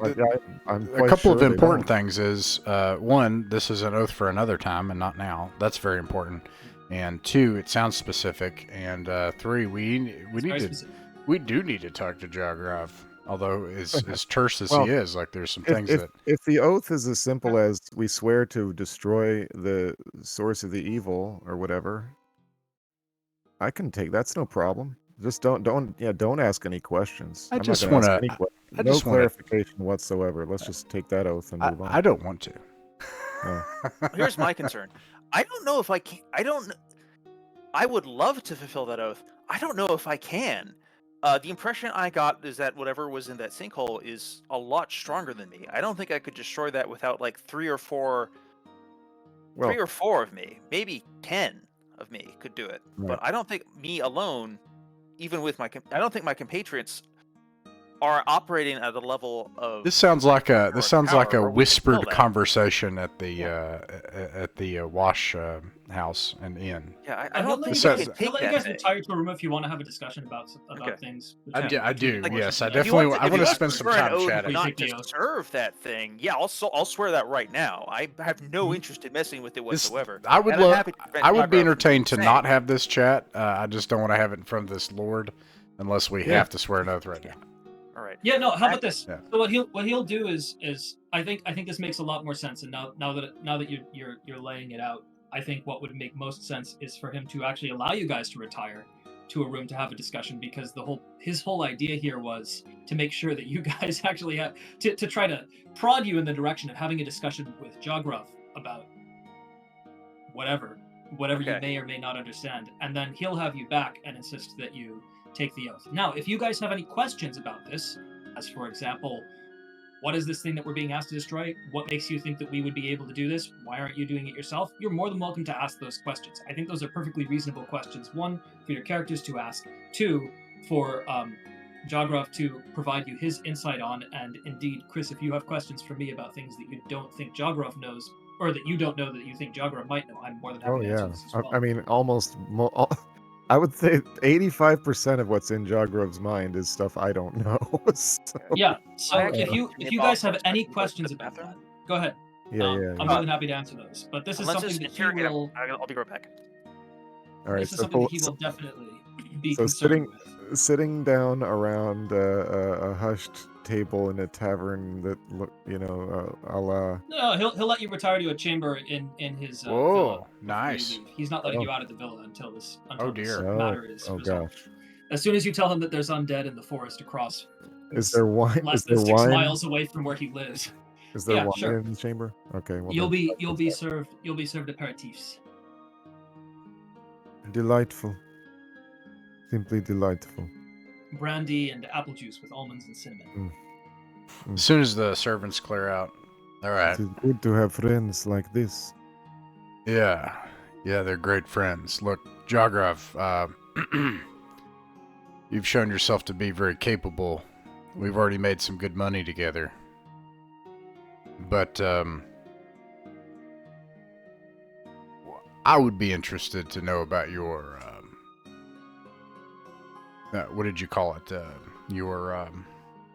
I'm a quite couple sure of they important don't. things is, one, this is an oath for another time and not now. That's very important. And two, it sounds specific. And three, we do need to talk to Jogrov. Although as terse as Well, he is, like there's some things that If the oath is as simple as we swear to destroy the source of the evil or whatever, I can take. That's no problem. Just don't ask any questions. I I'm just not going to ask wanna- any questions. I No just wanna- clarification whatsoever. Let's just take that oath and move on. I don't want to. Here's my concern. I don't know if I can. I would love to fulfill that oath. I don't know if I can. The impression I got is that whatever was in that sinkhole is a lot stronger than me. I don't think I could destroy that without like three or four of me, maybe 10 of me could do it. Right. But I don't think me alone, even with I don't think my compatriots are operating at a level of. This sounds like a power where we can whispered kill them. conversation at the wash house and inn. Yeah, I don't think he'll I let could take you that guys thing. retire to a room if you want to have a discussion about Okay. things. I do. Like, Yes, I if you definitely. want I want to if you spend some swear an time oath chatting. not Take to the oath. serve that thing. Yeah, I'll swear that right now. I have no Mhm. interest in messing with it whatsoever. I would And I'm love. happy to prevent I would be Jogrov from entertained to saying not it. have this chat. I just don't want to have it in front of this lord, unless we Yeah. have to swear an oath right now. All right. Yeah, no. How about this? Yeah. So what he'll do is I think this makes a lot more sense. And now that you're laying it out, I think what would make most sense is for him to actually allow you guys to retire to a room to have a discussion, because his whole idea here was to make sure that you guys actually have to try to prod you in the direction of having a discussion with Jogrov about whatever you Okay. may or may not understand, and then he'll have you back and insist that you take the oath. Now, if you guys have any questions about this, as for example, what is this thing that we're being asked to destroy? What makes you think that we would be able to do this? Why aren't you doing it yourself? You're more than welcome to ask those questions. I think those are perfectly reasonable questions. One, for your characters to ask. Two, for Jogrov to provide you his insight on. And indeed, Chris, if you have questions for me about things that you don't think Jogrov knows, or that you don't know that you think Jogrov might know, I'm more than happy Oh to answer yeah. this as well. I mean, I would say 85% of what's in Jogrov's mind is stuff I don't know. So, Yeah. So I actually if you guys have any questions about that, go ahead. yeah. I'm more than happy to answer those. But this is Let's something just that he interrogate him. will. I'll be right back. All right. This is So, something that he will definitely be so concerned with. sitting down around a hushed table in a tavern that a la. No, he'll let you retire to a chamber in his villa Whoa, before you nice. leave. He's not letting Oh. you out of the villa until this Oh, dear. matter is Oh resolved. gosh. As soon as you tell him that there's undead in the forest across Is there wine? less Is than there 6 wine? miles away from where he lives, Is there Yeah, wine sure. in the chamber? Okay. Well, you'll then- be served aperitifs. Delightful. Simply delightful. Brandy and apple juice with almonds and cinnamon. As soon as the servants clear out. All right. It is good to have friends like this. Yeah, they're great friends. Look, Jogrov, You've shown yourself to be very capable. We've already made some good money together. But, I would be interested to know about your, what did you call it? Your,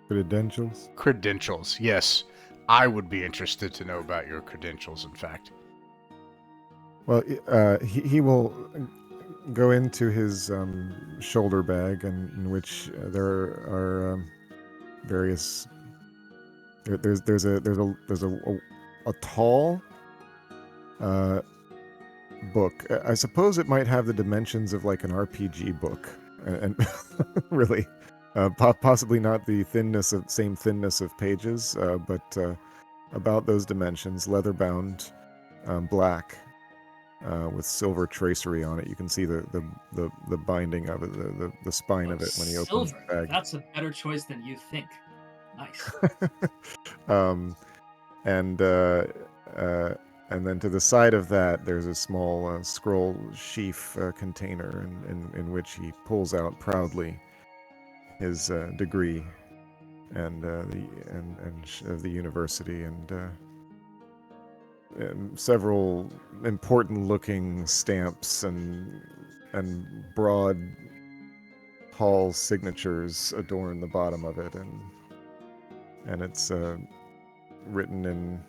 Credentials? credentials. Yes, I would be interested to know about your credentials, in fact. Well, he will go into his shoulder bag, in which there are various. There's a tall book. I suppose it might have the dimensions of like an RPG book, and really, possibly not the same thinness of pages, but about those dimensions, leather bound, black. With silver tracery on it. You can see the binding of it, the spine of it when he opens the bag. That's a better choice than you think. Nice. And then to the side of that, there's a small scroll sheaf container in which he pulls out proudly his degree and of the university and several important-looking stamps and broad, tall signatures adorn the bottom of it, and it's written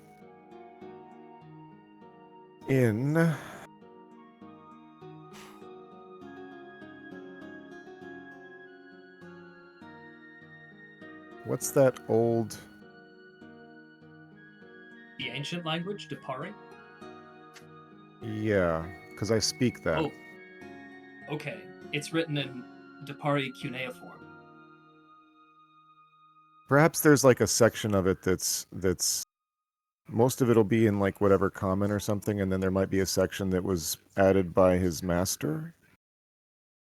in what's that old? The ancient language, Depari? Yeah, because I speak that. Oh, okay. It's written in Depari cuneiform. Perhaps there's like a section of it that's most of it'll be in like whatever common or something, and then there might be a section that was added by his master,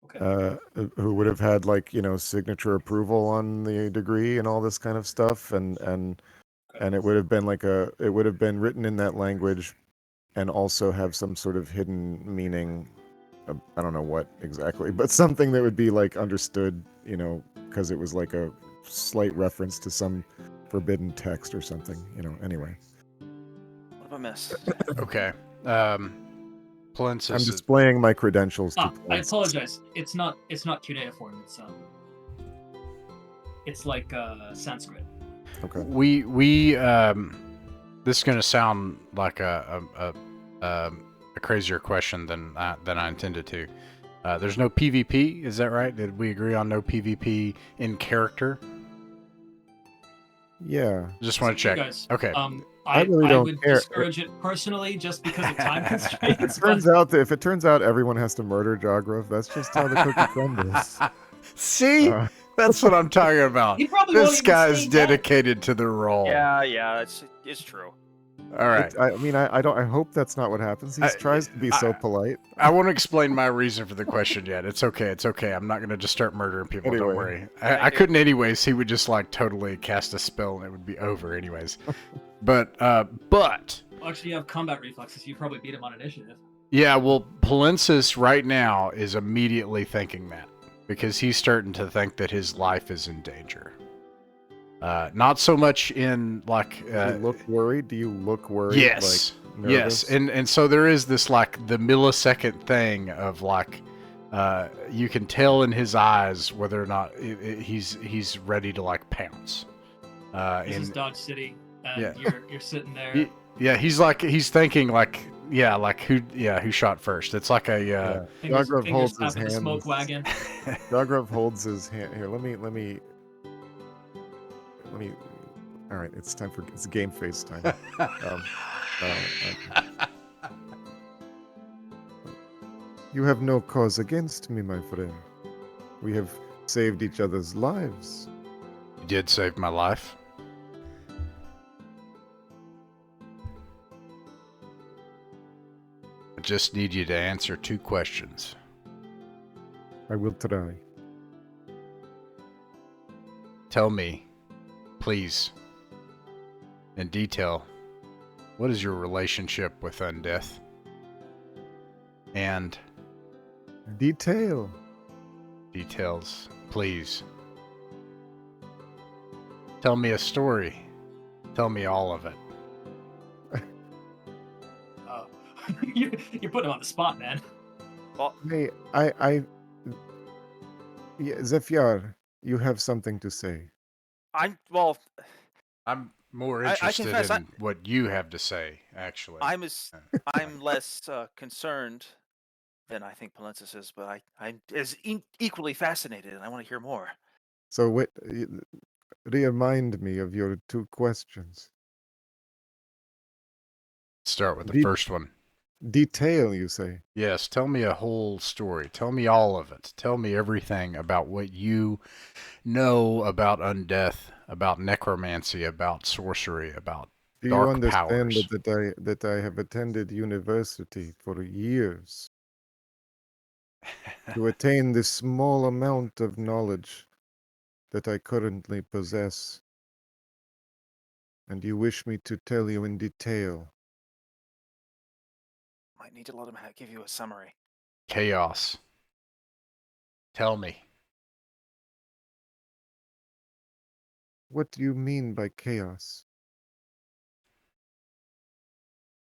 Okay. who would have had like signature approval on the degree and all this kind of stuff, and it would have been it would have been written in that language, and also have some sort of hidden meaning. I don't know what exactly, but something that would be like understood, because it was like a slight reference to some forbidden text or something, anyway. What have I missed? Okay. Palensis I'm is... displaying my credentials to I Palensis. apologize. It's not cuneiform. It's like Sanskrit. Okay. We this is gonna sound like a crazier question than I intended to. There's no PvP, is that right? Did we agree on no PvP in character? Yeah. Just want to check. Guys, Okay. I really don't would care. discourage it personally just because of time constraints. If it turns out everyone has to murder Jogrove, that's just how the cookie crumbles. See? That's what I'm talking about. He probably won't This even guy's stay dead. dedicated to the role. Yeah, it's true. All right. I hope that's not what happens. He tries to be so polite. I won't explain my reason for the question yet. It's okay. I'm not going to just start murdering people. Anyway. Don't worry. I couldn't anyways. He would just like totally cast a spell and it would be over anyways. But Actually, you have combat reflexes. You probably beat him on initiative. yeah, well, Palensis right now is immediately thinking that because he's starting to think that his life is in danger. Not so much in like. Do you look worried? Do you look worried? Yes. Like, yes. nervous? And so there is this like the millisecond thing of like, you can tell in his eyes whether or not he's ready to like pounce. This is Dodge City, and you're sitting there. He's thinking like. Yeah, like who shot first? It's like a Jogrove holds his tapping the hand. smoke wagon. Jogrove holds his hand. Here, let me. All right, it's game face time. You have no cause against me, my friend. We have saved each other's lives. You did save my life. I just need you to answer 2 questions. I will try. Tell me, please, in detail, what is your relationship with Undeath? And... Detail. Details, please. Tell me a story. Tell me all of it. You're putting him on the spot, man. Well, Hey, yeah, Zephyr, you have something to say. I'm more I interested confess, in what you have to say, actually. I'm less concerned than I think Palensis is, but I'm equally fascinated, and I want to hear more. So remind me of your 2 questions. Start with the Did- first one. Detail, you say? Yes, tell me a whole story. Tell me all of it. Tell me everything about what you know about undeath, about necromancy, about sorcery, about Do you dark understand powers. that I have attended university for years to attain this small amount of knowledge that I currently possess? And you wish me to tell you in detail? Might need to let him give you a summary. Chaos. Tell me. What do you mean by chaos?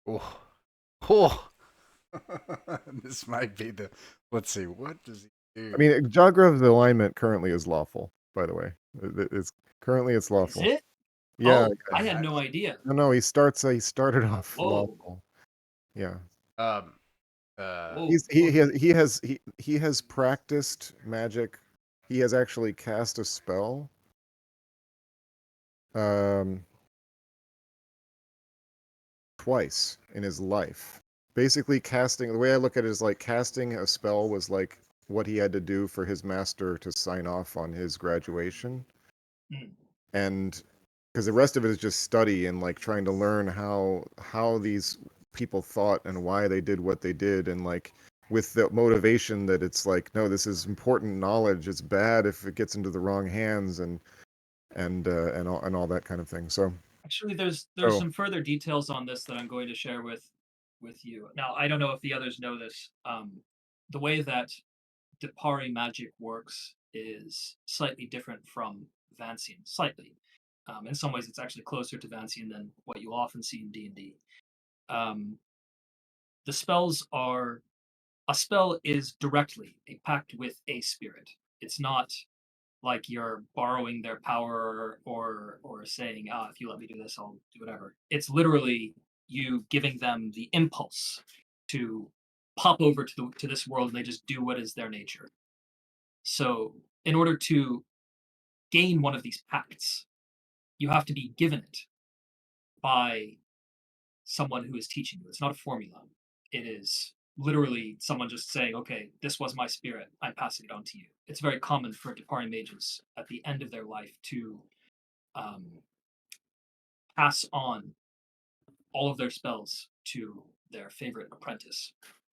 Oh. Oh. This might be the. Let's see. What does he do? I mean, Jagrav's alignment currently is lawful, by the way. It's Is lawful. it? Yeah. Oh, I had no idea. No, he started off Whoa. lawful. Yeah. Whoa. He has practiced magic. He has actually cast a spell. Twice in his life. Basically the way I look at it is like casting a spell was like what he had to do for his master to sign off on his graduation. Mm. And because the rest of it is just study and like trying to learn how these people thought and why they did what they did, and like with the motivation that it's like, no, this is important knowledge. It's bad if it gets into the wrong hands, and all that kind of thing. So Actually, there's Oh. some further details on this that I'm going to share with you. Now, I don't know if the others know this. The way that Dipari magic works is slightly different from Vancian. Slightly. In some ways, it's actually closer to Vancian than what you often see in D&D. The spells are... A spell is directly a pact with a spirit. It's not like you're borrowing their power or saying, if you let me do this, I'll do whatever. It's literally you giving them the impulse to pop over to this world, and they just do what is their nature. So in order to gain one of these pacts, you have to be given it by someone who is teaching you. It's not a formula. It is literally someone just saying, okay, this was my spirit, I'm passing it on to you. It's very common for Dipari mages at the end of their life to pass on all of their spells to their favorite apprentice.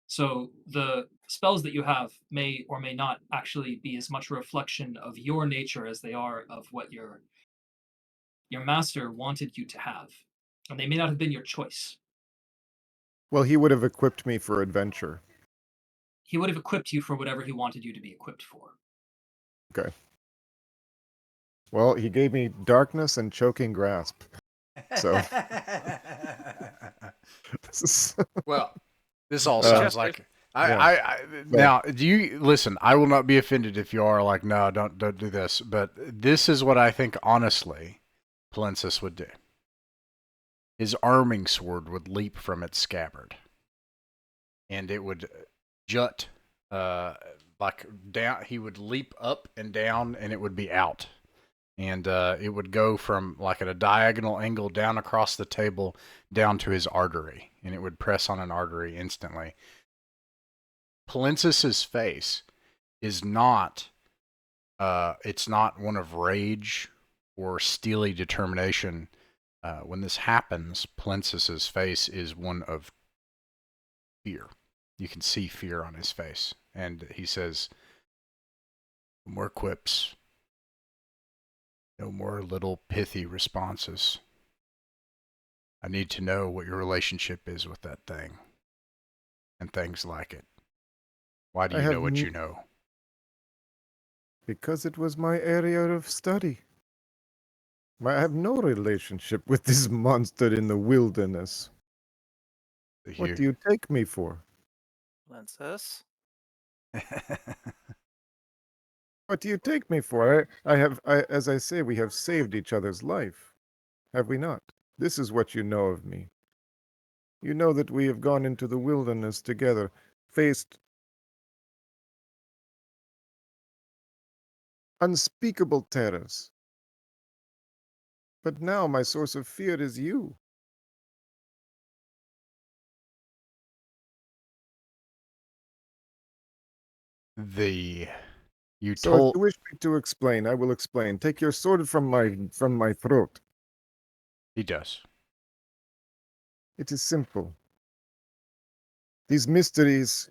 So the spells that you have may or may not actually be as much a reflection of your nature as they are of what your master wanted you to have. And they may not have been your choice. Well, he would have equipped me for adventure. He would have equipped you for whatever he wanted you to be equipped for. Okay. Well, he gave me darkness and choking grasp. So Well, this all sounds like now. Do you listen? I will not be offended if you are like, no, don't do this. But this is what I think. Honestly, Palensis would do. His arming sword would leap from its scabbard, and it would jut like down. He would leap up and down, and it would be out. And it would go from like at a diagonal angle down across the table down to his artery, and it would press on an artery instantly. Palensis's face is not it's not one of rage or steely determination. When this happens, Palensis's face is one of fear. You can see fear on his face, and he says, "No more quips. No more little pithy responses. I need to know what your relationship is with that thing, and things like it. Why do you know what you know?" Because it was my area of study. I have no relationship with this monster in the wilderness. What do you take me for? Lenses. What do you take me for? As I say, we have saved each other's life. Have we not? This is what you know of me. You know that we have gone into the wilderness together, faced unspeakable terrors. But now my source of fear is you. You So if told you wish me to explain, I will explain. Take your sword from my throat. he does. It is simple. These mysteries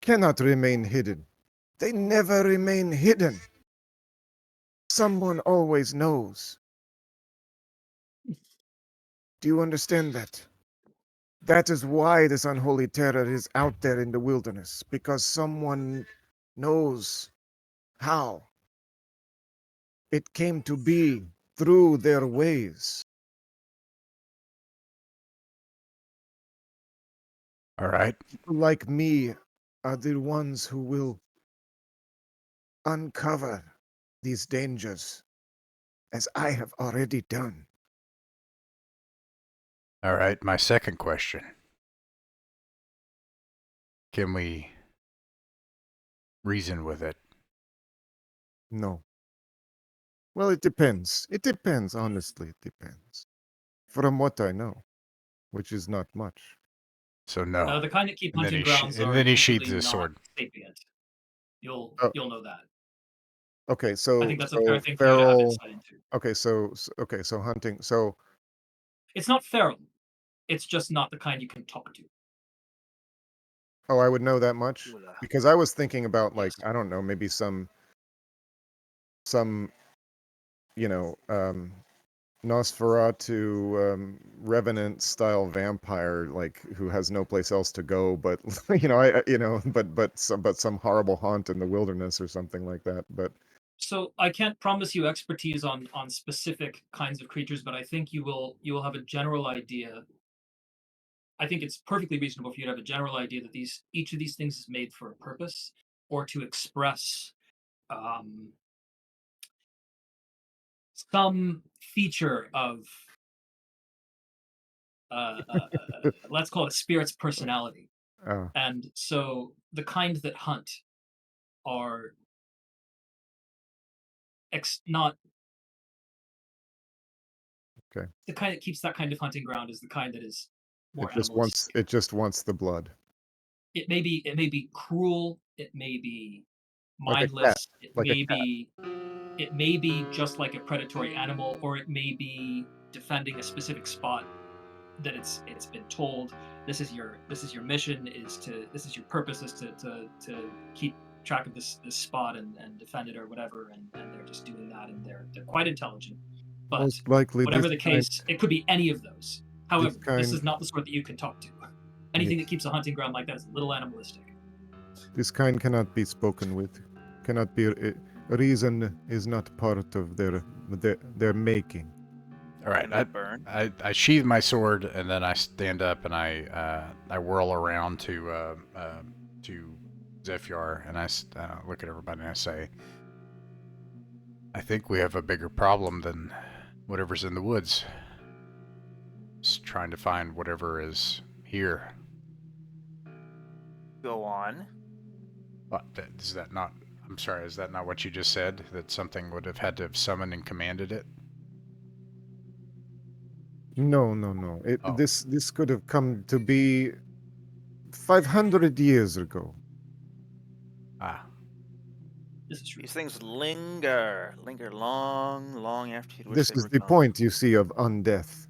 cannot remain hidden. They never remain hidden. Someone always knows. Do you understand that? That is why this unholy terror is out there in the wilderness, because someone knows how it came to be through their ways. All right. People like me are the ones who will uncover these dangers, as I have already done. All right. My second question. Can we reason with it? No. Well, it depends. It depends, honestly, it depends. From what I know, which is not much. So no. The kind that keep And then hunting he grounds and are then he usually sheathes his not sword. sapient. You'll Oh. know that. Okay, I so think that's a fair thing for you to have feral. insight into. Okay, so hunting. So It's not feral. It's just not the kind you can talk to. I would know that much Ula. because I was thinking about like Yes. I don't know, maybe some you know Nosferatu revenant style vampire like who has no place else to go but but some horrible haunt in the wilderness or something like that. But So I can't promise you expertise on specific kinds of creatures, but I think you will have a general idea. I think it's perfectly reasonable for you to have a general idea that each of these things is made for a purpose or to express um, some feature of let's call it a spirit's personality. uh, And so the kind that hunt are not okay, the kind that keeps that kind of hunting ground is the kind that is more it animalistic. just wants the blood, It may be cruel, it may be like a cat, mindless, like a cat. it may be just like a predatory animal, or it may be defending a specific spot that it's been told this is your mission this is your purpose is to keep track of this spot and defend it or whatever, and they're just doing that, and they're quite intelligent. But Most likely, whatever the case, it could be any of those. this However, this kind, is not the sort that you can talk to. Anything that keeps a hunting ground like that is a little animalistic. this kind cannot be spoken with, cannot be. Reason is not part of their making. All right. Can they burn? I sheathe my sword and then I stand up and I whirl around to Zephyr and I look at everybody and I say, I think we have a bigger problem than whatever's in the woods. Just trying to find whatever is here. Go on. What, is that not? I'm sorry. Is that not what you just said? That something would have had to have summoned and commanded it? No. Oh. This could have come to be 500 years ago. Ah. This is true. These things linger long, long after you'd wish This they is were the gone. point, you see, of undeath.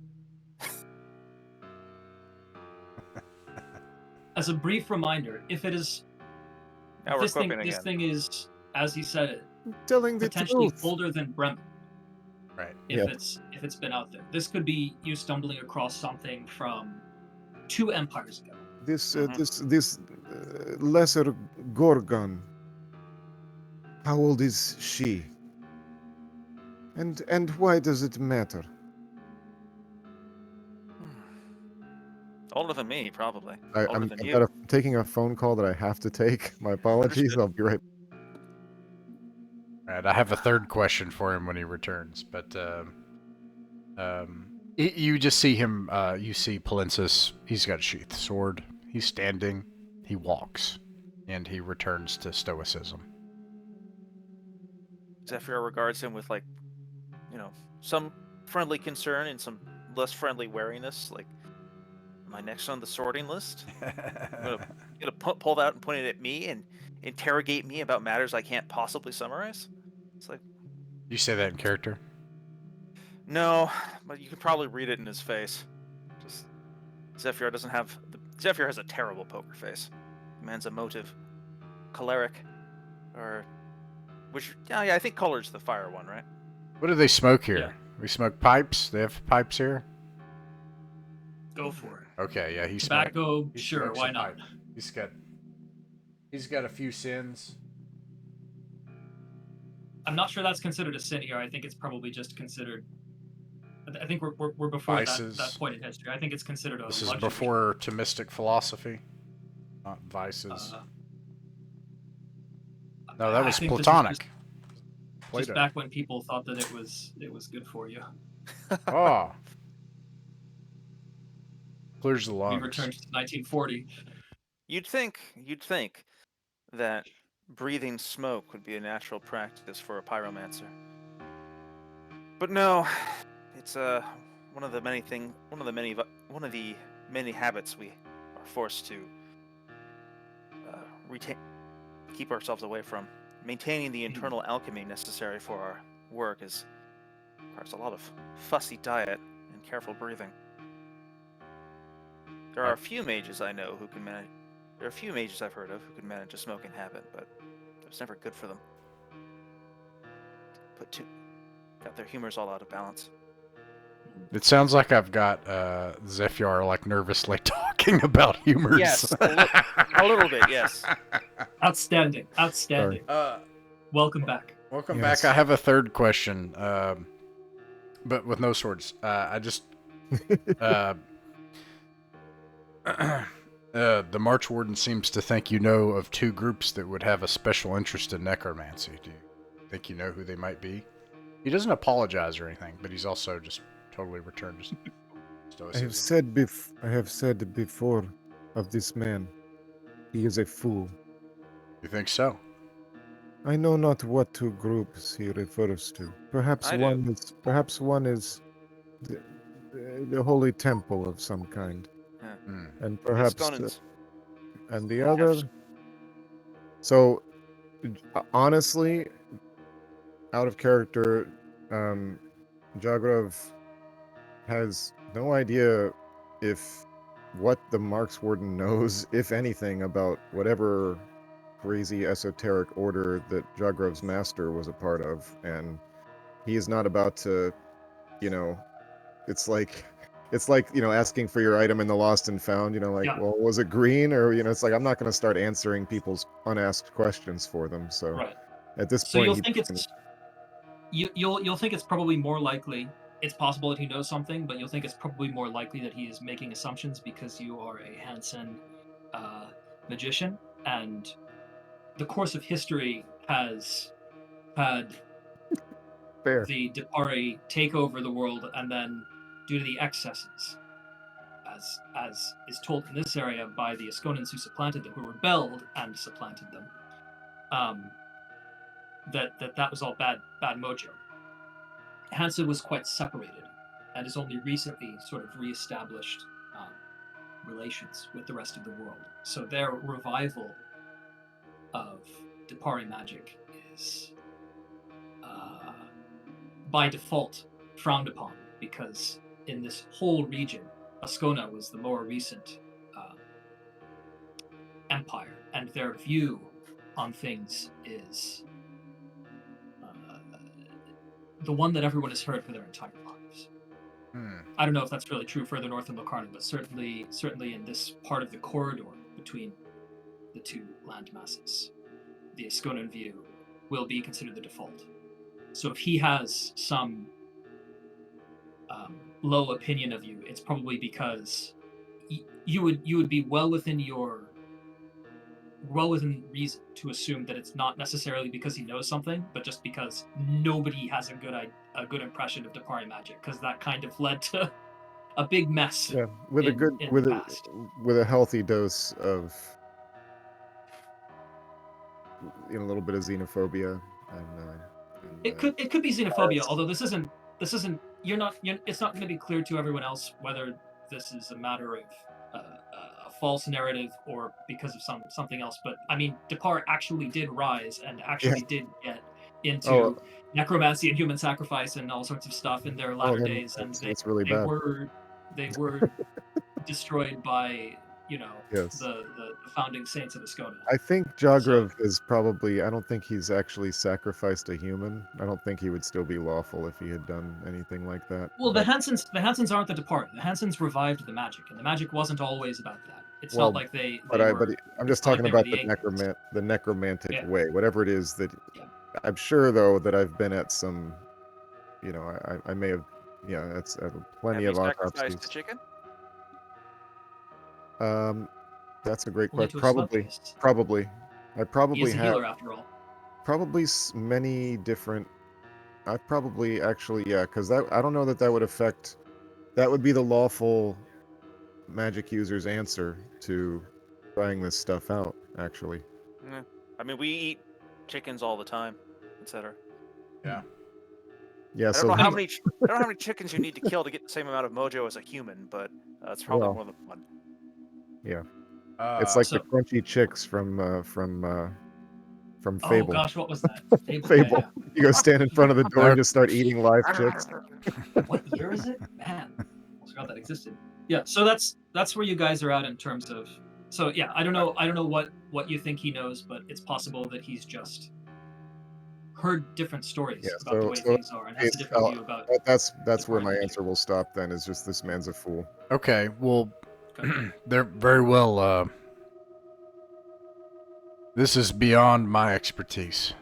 As a brief reminder, if it is Now we're this equipping thing again. is, as he said it, Telling the potentially truth. older than Bremen. Right. If Yeah. it's been out there, this could be you stumbling across something from 2 empires ago. This Mhm. this lesser Gorgon How old is she? And why does it matter? Older than me, probably. I, Older I'm than I've you. got taking a phone call that I have to take. My apologies. Understood. I'll be right. Right, I have a third question for him when he returns, but you just see him. You see Palinsis. He's got a sheath sword. He's standing. He walks, and he returns to stoicism. Zephyr regards him with some friendly concern and some less friendly wariness. Like, am I next on the sorting list? You're gonna pull that out and point it at me and interrogate me about matters I can't possibly summarize? It's like, You say that in character? no, but you can probably read it in his face. Just Zephyr Zephyr has a terrible poker face. The man's emotive, choleric, or I think color's the fire one, right? What do they smoke here? Yeah. We smoke pipes. They have pipes here. Go for it. Okay, yeah, Tobacco, he sure, smokes why a not? pipe. He's got a few sins. I'm not sure that's considered a sin here. I think it's probably just considered. I think we're before Vices. that point in history. I think it's considered a This is luxury. before Thomistic philosophy, not vices. No, that I was think this is Platonic. just Plato. back when people thought that it was good for you. Oh. Clears the We lungs. returned to 1940. You'd think that breathing smoke would be a natural practice for a pyromancer. But no, it's one of the many habits we are forced to keep ourselves away from. Maintaining the internal alchemy necessary for our work requires a lot of fussy diet and careful breathing. There are a few mages I know who can manage. There are a few mages I've heard of who can manage a smoking habit, but it was never good for them. Got their humors all out of balance. It sounds like I've got Zephyr like nervously talking about humors. Yes, a little bit, yes. Outstanding. Welcome back. Welcome Yes. back. I have a third question, but with no swords. I just the Marchwarden seems to think you know of two groups that would have a special interest in necromancy. Do you think you know who they might be? He doesn't apologize or anything, but he's also just totally returned to stoicism. I have said before of this man. He is a fool. You think so? I know not what two groups he refers to. Perhaps I do. one is the holy temple of some kind, Hmm. and perhaps Sconans. and the other. So, honestly, out of character, Jagrov has no idea what the Marchwarden knows, if anything, about whatever crazy esoteric order that Jagrov's master was a part of, and he is not about to, it's like asking for your item in the lost and found, Yeah. well, was it green? Or, it's like, I'm not going to start answering people's unasked questions for them. So Right. at this So point, you'll think it's probably more likely. It's possible that he knows something, but you'll think it's probably more likely that he is making assumptions because you are a Hansen magician, and the course of history has had fair. the Dipari take over the world, and then due to the excesses, as is told in this area by the Asconans who supplanted them, who rebelled and supplanted them, that was all bad mojo. Hansen was quite separated, and has only recently sort of reestablished relations with the rest of the world. So their revival of Dipari magic is by default frowned upon, because in this whole region, Ascona was the more recent empire, and their view on things is the one that everyone has heard for their entire lives. I don't know if that's really true further north in Locarno, but certainly in this part of the corridor between the two land masses, the Asconan view will be considered the default. So if he has some low opinion of you, it's probably because you would be well within reason to assume that it's not necessarily because he knows something, but just because nobody has a good impression of Depari magic, because that kind of led to a big mess. Yeah, with a good in the past. with a healthy dose of a little bit of xenophobia and It could be xenophobia, although this isn't it's not going to be clear to everyone else whether this is a matter of a false narrative or because of something else. But I mean, Depar actually did rise and actually did get into necromancy and human sacrifice and all sorts of stuff in their latter days, and that's really they bad. were destroyed by Yes. the founding saints of Ascona. I think Jagrov is probably, I don't think he's actually sacrificed a human. I don't think he would still be lawful if he had done anything like that. Well, the Hansons aren't the Depart. The Hansons revived the magic, and the magic wasn't always about that. It's Well, not like they but were. I'm just it's not like talking they were about the the necromantic Yeah. way, whatever it is that. Yeah. I'm sure though that I've been at some, I may have, that's plenty Have of you sacrificed autopsies. the chicken? That's a great Only question. to a slutfest. Probably. I He probably is a have healer after all. probably many different. I probably actually, yeah, because I don't know that would affect. That would be the lawful magic user's answer to trying this stuff out. Actually, Yeah. I mean, we eat chickens all the time, etc. yeah. I So don't know how many chickens you need to kill to get the same amount of mojo as a human, but it's probably Well, more than one. Yeah, it's like so- the crunchy chicks from Oh Fable. gosh, what was that? Fable. Yeah. You go stand in front of the door and just start eating live chicks. What year is it? Man, I forgot that existed. Yeah, so that's where you guys are at in terms of. So yeah, I don't know what you think he knows, but it's possible that he's just heard different stories about the way things are and has a different view about. That's where Depart my magic. answer will stop. Then is just this man's a fool. Okay, well, Okay. they're very well. This is beyond my expertise.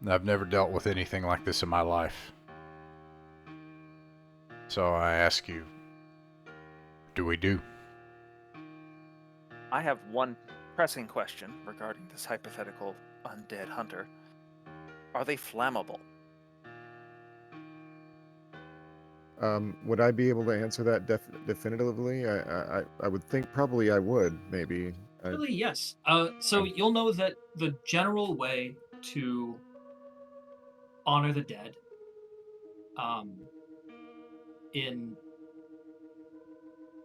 I've never dealt with anything like this in my life. So I ask you, do we do? I have one pressing question regarding this hypothetical undead hunter. Are they flammable? Would I be able to answer that definitively? I would think probably I would, maybe. Really, yes. So you'll know that the general way to honor the dead, in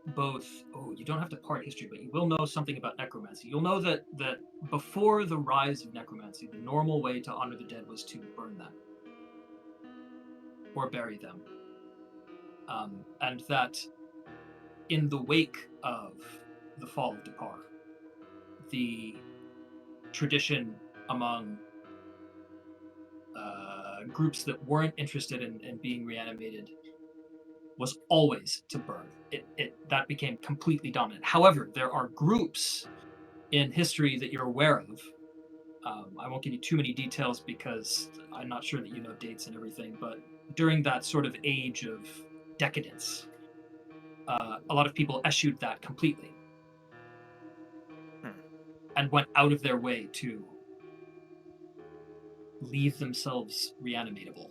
both, you don't have to part history, but you will know something about necromancy. You'll know that before the rise of necromancy, the normal way to honor the dead was to burn them or bury them, and that in the wake of the fall of Depar, the tradition among groups that weren't interested in being reanimated was always to burn. That became completely dominant. However, there are groups in history that you're aware of. I won't give you too many details because I'm not sure that you know dates and everything, but during that sort of age of decadence, a lot of people eschewed that completely and went out of their way to leave themselves reanimatable.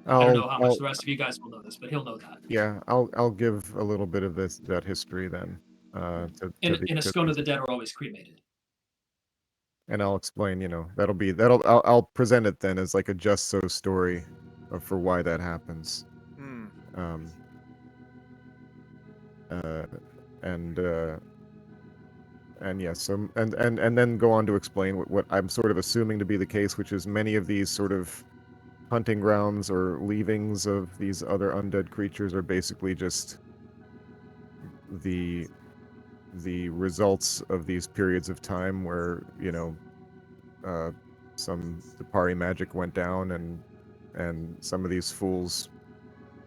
I don't know how much the rest of you guys will know this, but he'll know that. Yeah, I'll give a little bit of that history then. In Ascona, the dead are always cremated. And I'll explain. I'll present it then as like a just so story for why that happens. And yes, so and then go on to explain what I'm sort of assuming to be the case, which is many of these sort of hunting grounds or leavings of these other undead creatures are basically just the results of these periods of time where some Depari magic went down and some of these fools'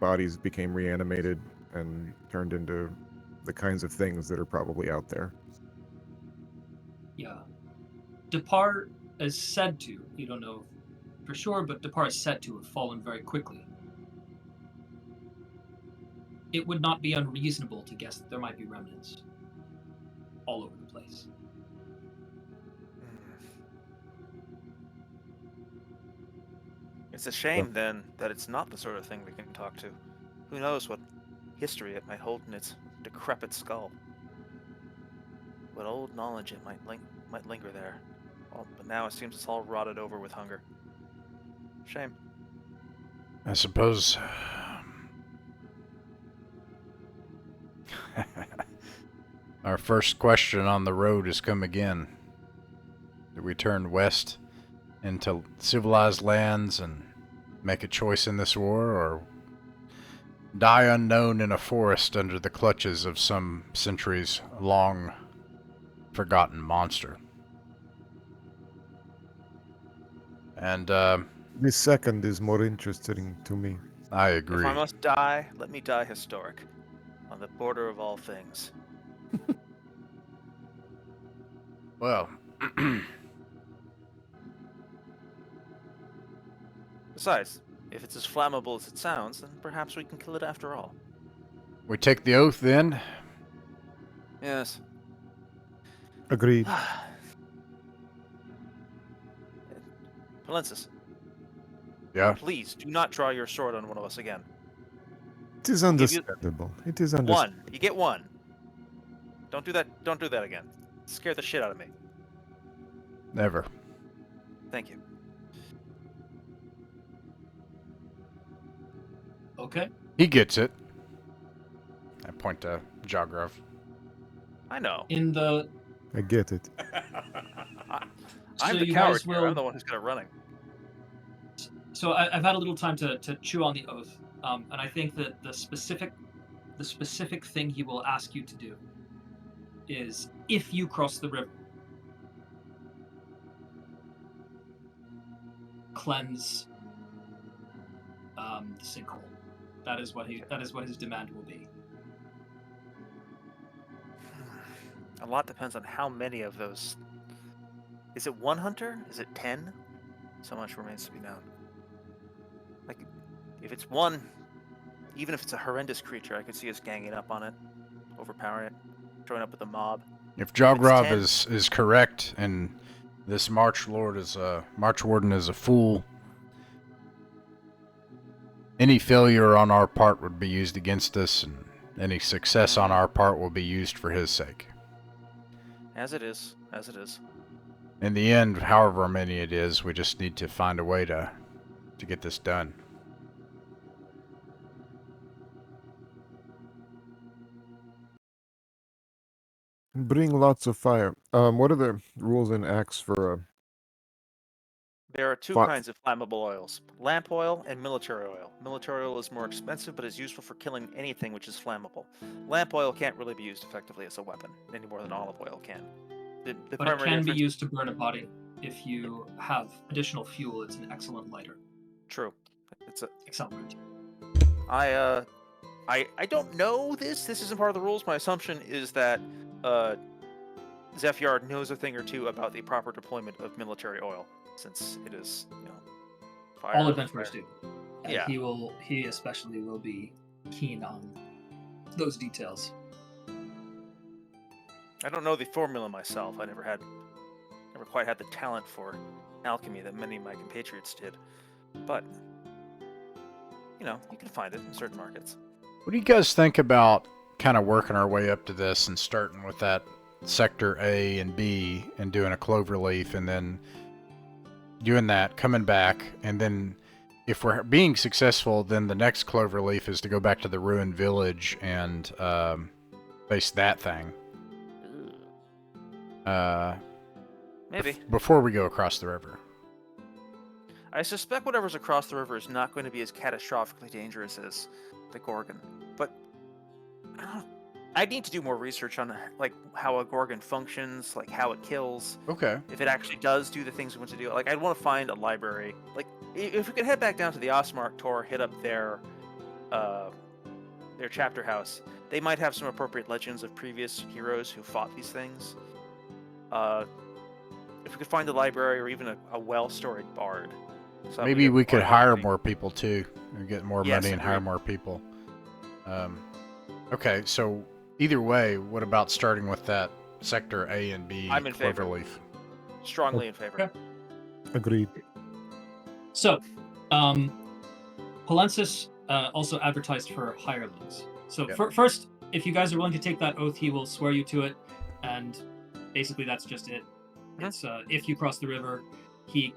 bodies became reanimated and turned into the kinds of things that are probably out there. Yeah. Depar is said to, you don't know for sure, but Depar is said to have fallen very quickly. It would not be unreasonable to guess that there might be remnants all over the place. It's a shame, then, that it's not the sort of thing we can talk to. Who knows what history it might hold in its decrepit skull. What old knowledge it might linger there. Well, but now it seems it's all rotted over with hunger. Shame. I suppose. Our first question on the road has come again. Do we turn west into civilized lands and make a choice in this war, or die unknown in a forest under the clutches of some centuries-long forgotten monster? And, The second is more interesting to me. I agree. If I must die, let me die historic, on the border of all things. Well, Besides, if it's as flammable as it sounds, then perhaps we can kill it after all. we take the oath then? Yes. Agreed. Palensis, Yeah. please do not draw your sword on one of us again. It is understandable. It is One. understandable. You get one. Don't do that. Don't do that again. Scare the shit out of me. Never. Thank you. Okay. He gets it. I point to Jogrov. I know. In the I get it. I'm So the you coward guys here. will- I'm the one who's got it running. So I've had a little time to chew on the oath, and I think that the specific thing he will ask you to do is, if you cross the river, cleanse the sinkhole. That is what his demand will be. A lot depends on how many of those. Is it one hunter? Is it 10? So much remains to be known. Like, if it's one, even if it's a horrendous creature, I could see us ganging up on it, overpowering it, joining up with the mob. If Jogrov 10. is correct and this Marchwarden is a fool, any failure on our part would be used against us, and any success on our part will be used for his sake. As it is. As it is. In the end, however many it is, we just need to find a way to get this done. Bring lots of fire. What are the rules in Acts for There are two Fi- kinds of flammable oils: lamp oil and military oil. Military oil is more expensive, but is useful for killing anything which is flammable. Lamp oil can't really be used effectively as a weapon, any more than olive oil can. The But it primary can be difference- used to burn a body. If you have additional fuel, it's an excellent lighter. True. It's a. Accelerant. I don't know this. This isn't part of the rules. My assumption is that Zephyr knows a thing or two about the proper deployment of military oil, since it is, fire. All adventurers fire. do. And Yeah. he especially will be keen on those details. I don't know the formula myself. I never quite had the talent for alchemy that many of my compatriots did. But you can find it in certain markets. What do you guys think about kind of working our way up to this and starting with that sector A and B and doing a cloverleaf, and then doing that, coming back, and then if we're being successful, then the next cloverleaf is to go back to the ruined village and face that thing. Maybe. Before we go across the river. I suspect whatever's across the river is not going to be as catastrophically dangerous as the Gorgon. But I need to do more research on how a Gorgon functions, how it kills. Okay. If it actually does do the things we want to do. I'd want to find a library. If we could head back down to the Osmark Tor, hit up their chapter house, they might have some appropriate legends of previous heroes who fought these things. If we could find a library or even a well-storied bard. Maybe we could hire more people too, and get more Yes, money and hire agreed. more people. Okay, so either way, what about starting with that sector A and B I'm in favor. cloverleaf? Strongly in favor. Okay. Agreed. So, Palensis also advertised for hirelings. So Yep. first, if you guys are willing to take that oath, he will swear you to it, and basically that's just it. Mhm. It's if you cross the river, you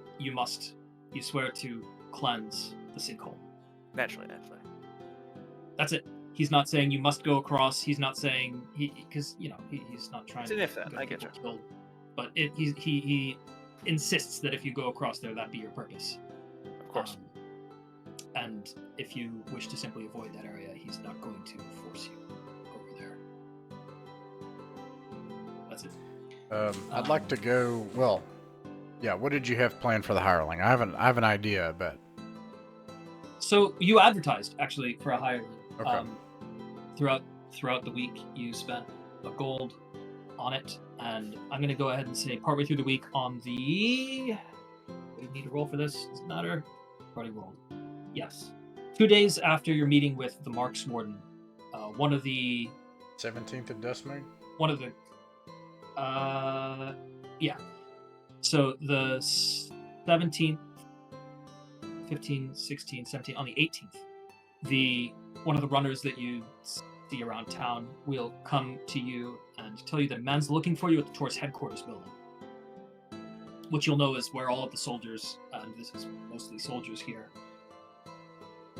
swear to cleanse the sinkhole. Naturally. That's it. He's not saying you must go across. He's not saying because he's not trying It's an to if then, get I get people killed. But he insists that if you go across there, that be your purpose. Of course. And if you wish to simply avoid that area, he's not going to force you over there. That's it. I'd like to go. Well, yeah. What did you have planned for the hireling? I have an idea, but So you advertised actually for a hireling. Okay. Throughout the week, you spent a gold on it, and I'm going to go ahead and say partway through the week on the. We need to roll for this. Doesn't matter. Already rolled. Yes. 2 days after your meeting with the Marchwarden, one of the 17th of Dustmoon. one of the yeah. So the 17th, 15, 16, 17, on the 18th, one of the runners that you see around town will come to you and tell you that a man's looking for you at the Taurus headquarters building, which you'll know is where all of the soldiers, and this is mostly soldiers here,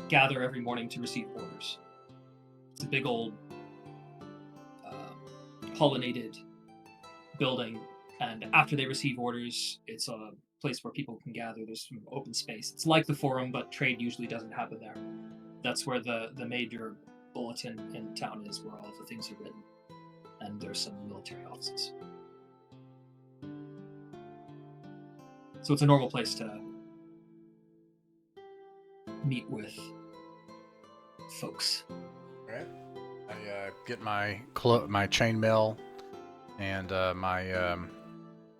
gather every morning to receive orders. It's a big old pollinated building, and after they receive orders, it's a place where people can gather. There's some open space. It's like the forum, but trade usually doesn't happen there. That's where the major bulletin in town is, where all of the things are written, and there's some military offices. So it's a normal place to meet with folks. Right. I get my chainmail and my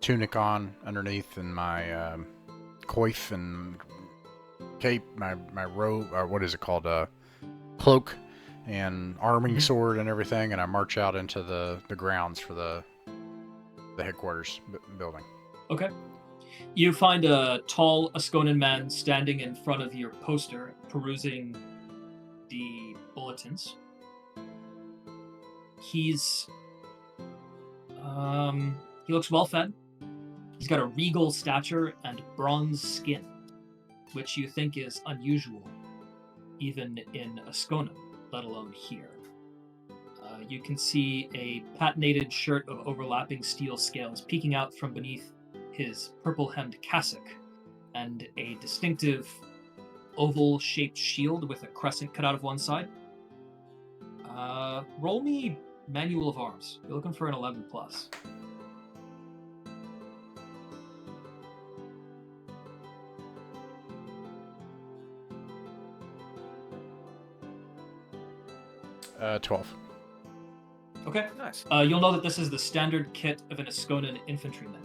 tunic on underneath, and my coif and cape, my robe, or what is it called, cloak, and arming sword and everything, and I march out into the grounds for the headquarters building. Okay. You find a tall Asconan man standing in front of your poster, perusing the bulletins. He looks well fed. He's got a regal stature and bronze skin, which you think is unusual, even in Ascona, let alone here. You can see a patinated shirt of overlapping steel scales peeking out from beneath his purple-hemmed cassock, and a distinctive oval-shaped shield with a crescent cut out of one side. Roll me Manual of Arms. You're looking for an 11+. Uh, 12. Okay. Nice. You'll know that this is the standard kit of an Asconan infantryman.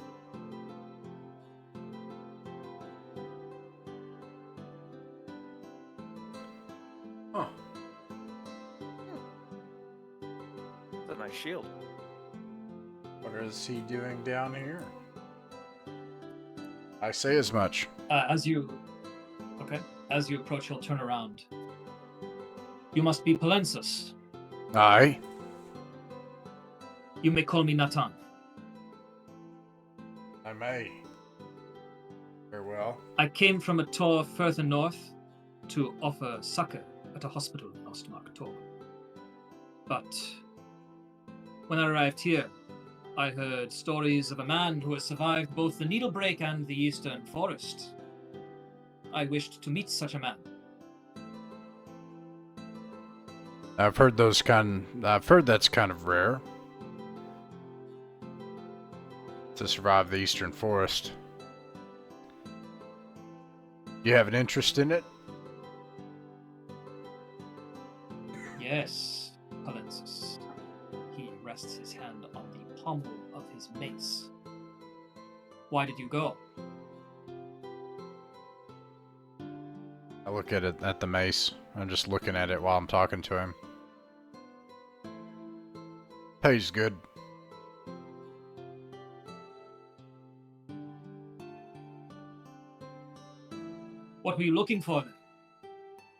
Huh. That's a nice shield. What is he doing down here? I say as much. As you approach, he'll turn around. You must be Palensis. Aye. You may call me Natan. I may. Very well. I came from a tour further north to offer succor at a hospital in Ostmark Tor. But when I arrived here, I heard stories of a man who has survived both the Needlebreak and the Eastern Forest. I wished to meet such a man. I've heard that's kind of rare. To survive the Eastern Forest. You have an interest in it? Yes, Palensis. He rests his hand on the pommel of his mace. Why did you go? I look at the mace. I'm just looking at it while I'm talking to him. Pays good. What were you looking for then?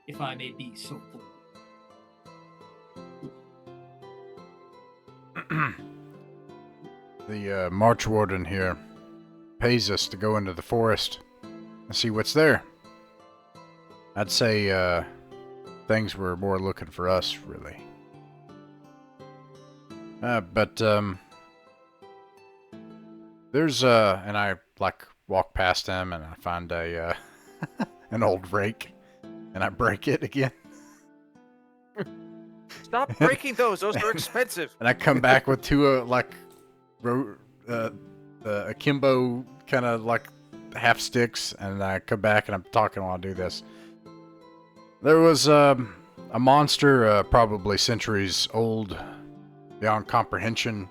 If I may be so bold. The Marchwarden here pays us to go into the forest and see what's there. I'd say things were more looking for us, really. But there's and I like walk past him and I find a an old rake and I break it again. Stop breaking those. Those are expensive. And I come back with two akimbo kind of like half sticks, and I come back and I'm talking while I do this. There was a monster, probably centuries old, beyond comprehension.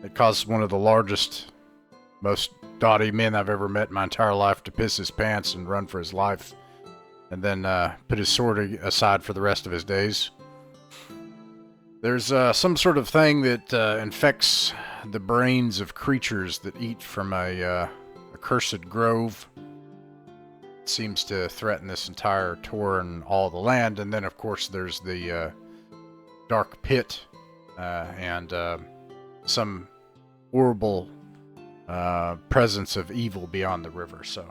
It caused one of the largest, most doughty men I've ever met in my entire life to piss his pants and run for his life, and then put his sword aside for the rest of his days. There's some sort of thing that infects the brains of creatures that eat from a accursed grove. It seems to threaten this entire tour and all the land. And then, of course, there's the dark pit and some horrible presence of evil beyond the river. So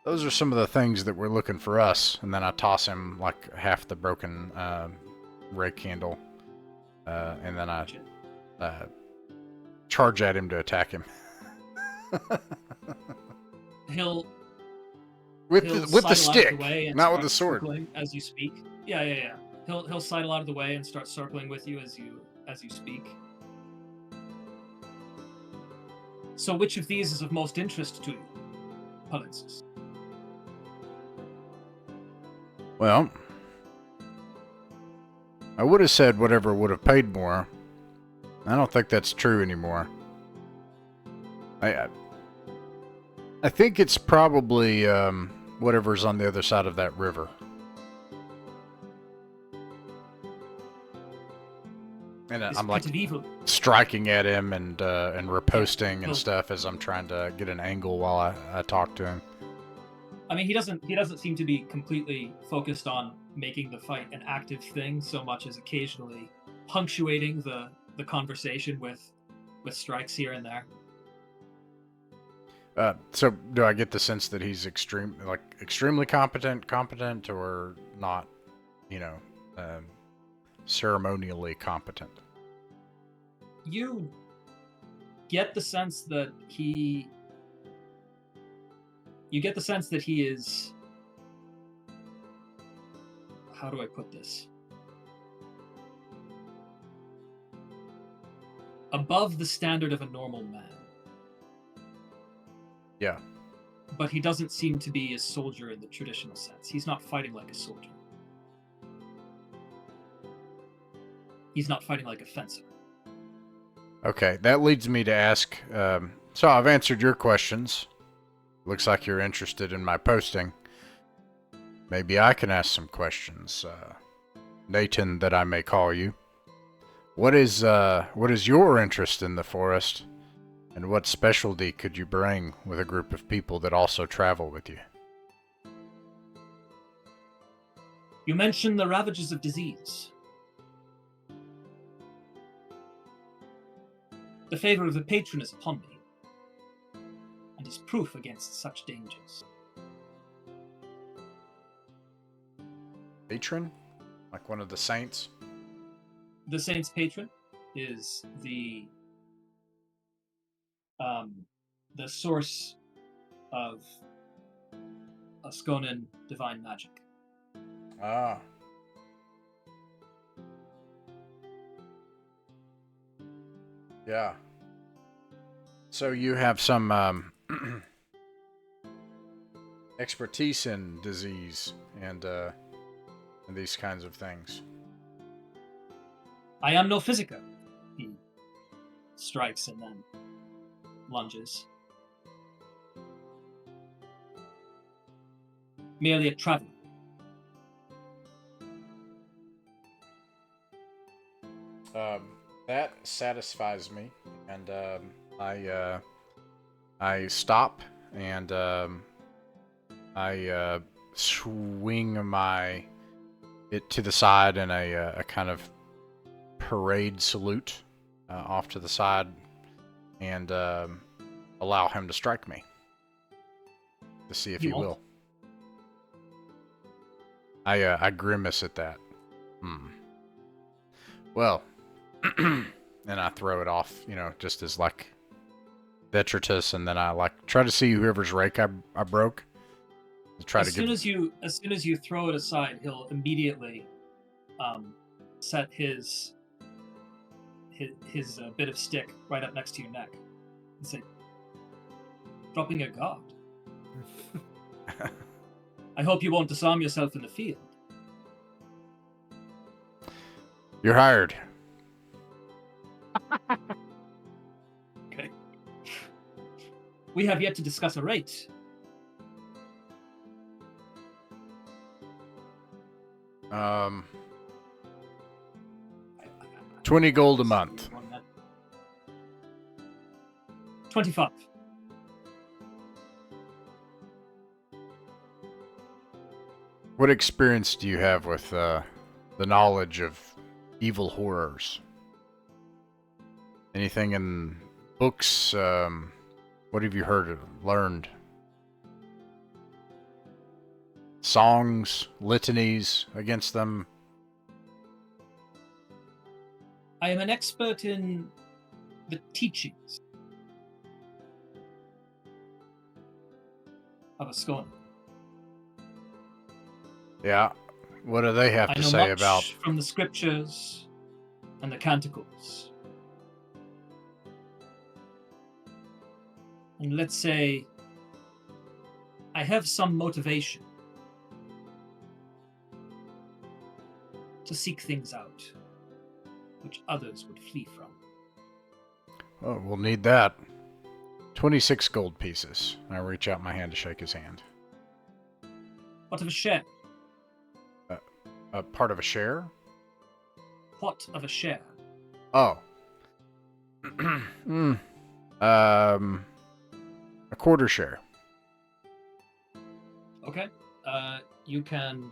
those are some of the things that we're looking for us. And then I toss him like half the broken rake handle, and then I charge at him to attack him. He'll with the sidle out of stick, way and not with start the sword. circling as you speak. Yeah. He'll sidle out of the way and start circling with you as you speak. So, which of these is of most interest to you, Palinsis? Well, I would have said whatever would have paid more. I don't think that's true anymore. I think it's probably whatever's on the other side of that river. And This I'm like pit of evil. striking at him and riposting and stuff as I'm trying to get an angle while I talk to him. I mean, he doesn't seem to be completely focused on making the fight an active thing so much as occasionally punctuating the conversation with strikes here and there. So do I get the sense that he's extremely competent, or not, ceremonially competent? You get the sense that he is, how do I put this? Above the standard of a normal man. Yeah. But he doesn't seem to be a soldier in the traditional sense. He's not fighting like a soldier. He's not fighting like a fencer. Okay, that leads me to ask, so I've answered your questions. Looks like you're interested in my posting. Maybe I can ask some questions. Nathan, that I may call you. What is your interest in the forest? And what specialty could you bring with a group of people that also travel with you? You mentioned the ravages of disease. The favor of the patron is upon me, and is proof against such dangers. Patron? Like one of the saints? The saint's patron is the source of Asconan divine magic. Ah. Yeah. So you have some expertise in disease and these kinds of things. I am no physica. He strikes and then lunges. Merely a traveler. That satisfies me, and I stop and I swing it to the side in a kind of parade salute off to the side, and allow him to strike me to see if he will. I grimace at that. Well, and I throw it off, just as like detritus, and then I like try to see whoever's rake I broke. As soon as you throw it aside, he'll immediately set his bit of stick right up next to your neck and say, "Dropping a guard. I hope you won't disarm yourself in the field." You're hired. Okay. We have yet to discuss a rate. Um, 20 gold a month. 25. What experience do you have with the knowledge of evil horrors? Anything in books? What have you learned? Songs, litanies against them? I am an expert in the teachings of a scorn. Yeah. What do they have to say about from the scriptures and the canticles? And let's say I have some motivation to seek things out which others would flee from. Oh, we'll need that. 26 gold pieces. I reach out my hand to shake his hand. What of a share? A part of a share? What of a share? Oh. A quarter share. Okay. You can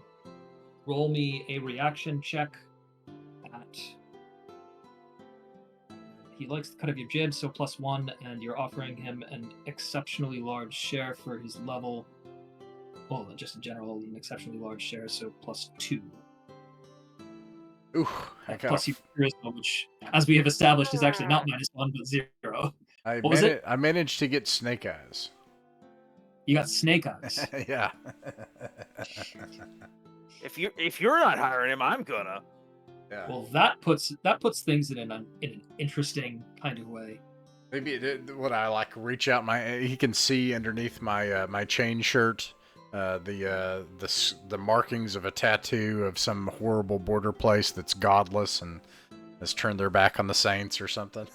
roll me a reaction check at... He likes the cut of your jib, so +1, and you're offering him an exceptionally large share for his level. Well, just in general, an exceptionally large share, so +2. Ooh, plus your charisma, which, as we have established, is actually not -1, but 0. What was it? I managed to get snake eyes. You got snake eyes. Yeah. If you're not hiring him, I'm gonna. Yeah. Well, that puts things in an interesting kind of way. Maybe what I like reach out he can see underneath my my chain shirt the markings of a tattoo of some horrible border place that's godless and has turned their back on the saints or something.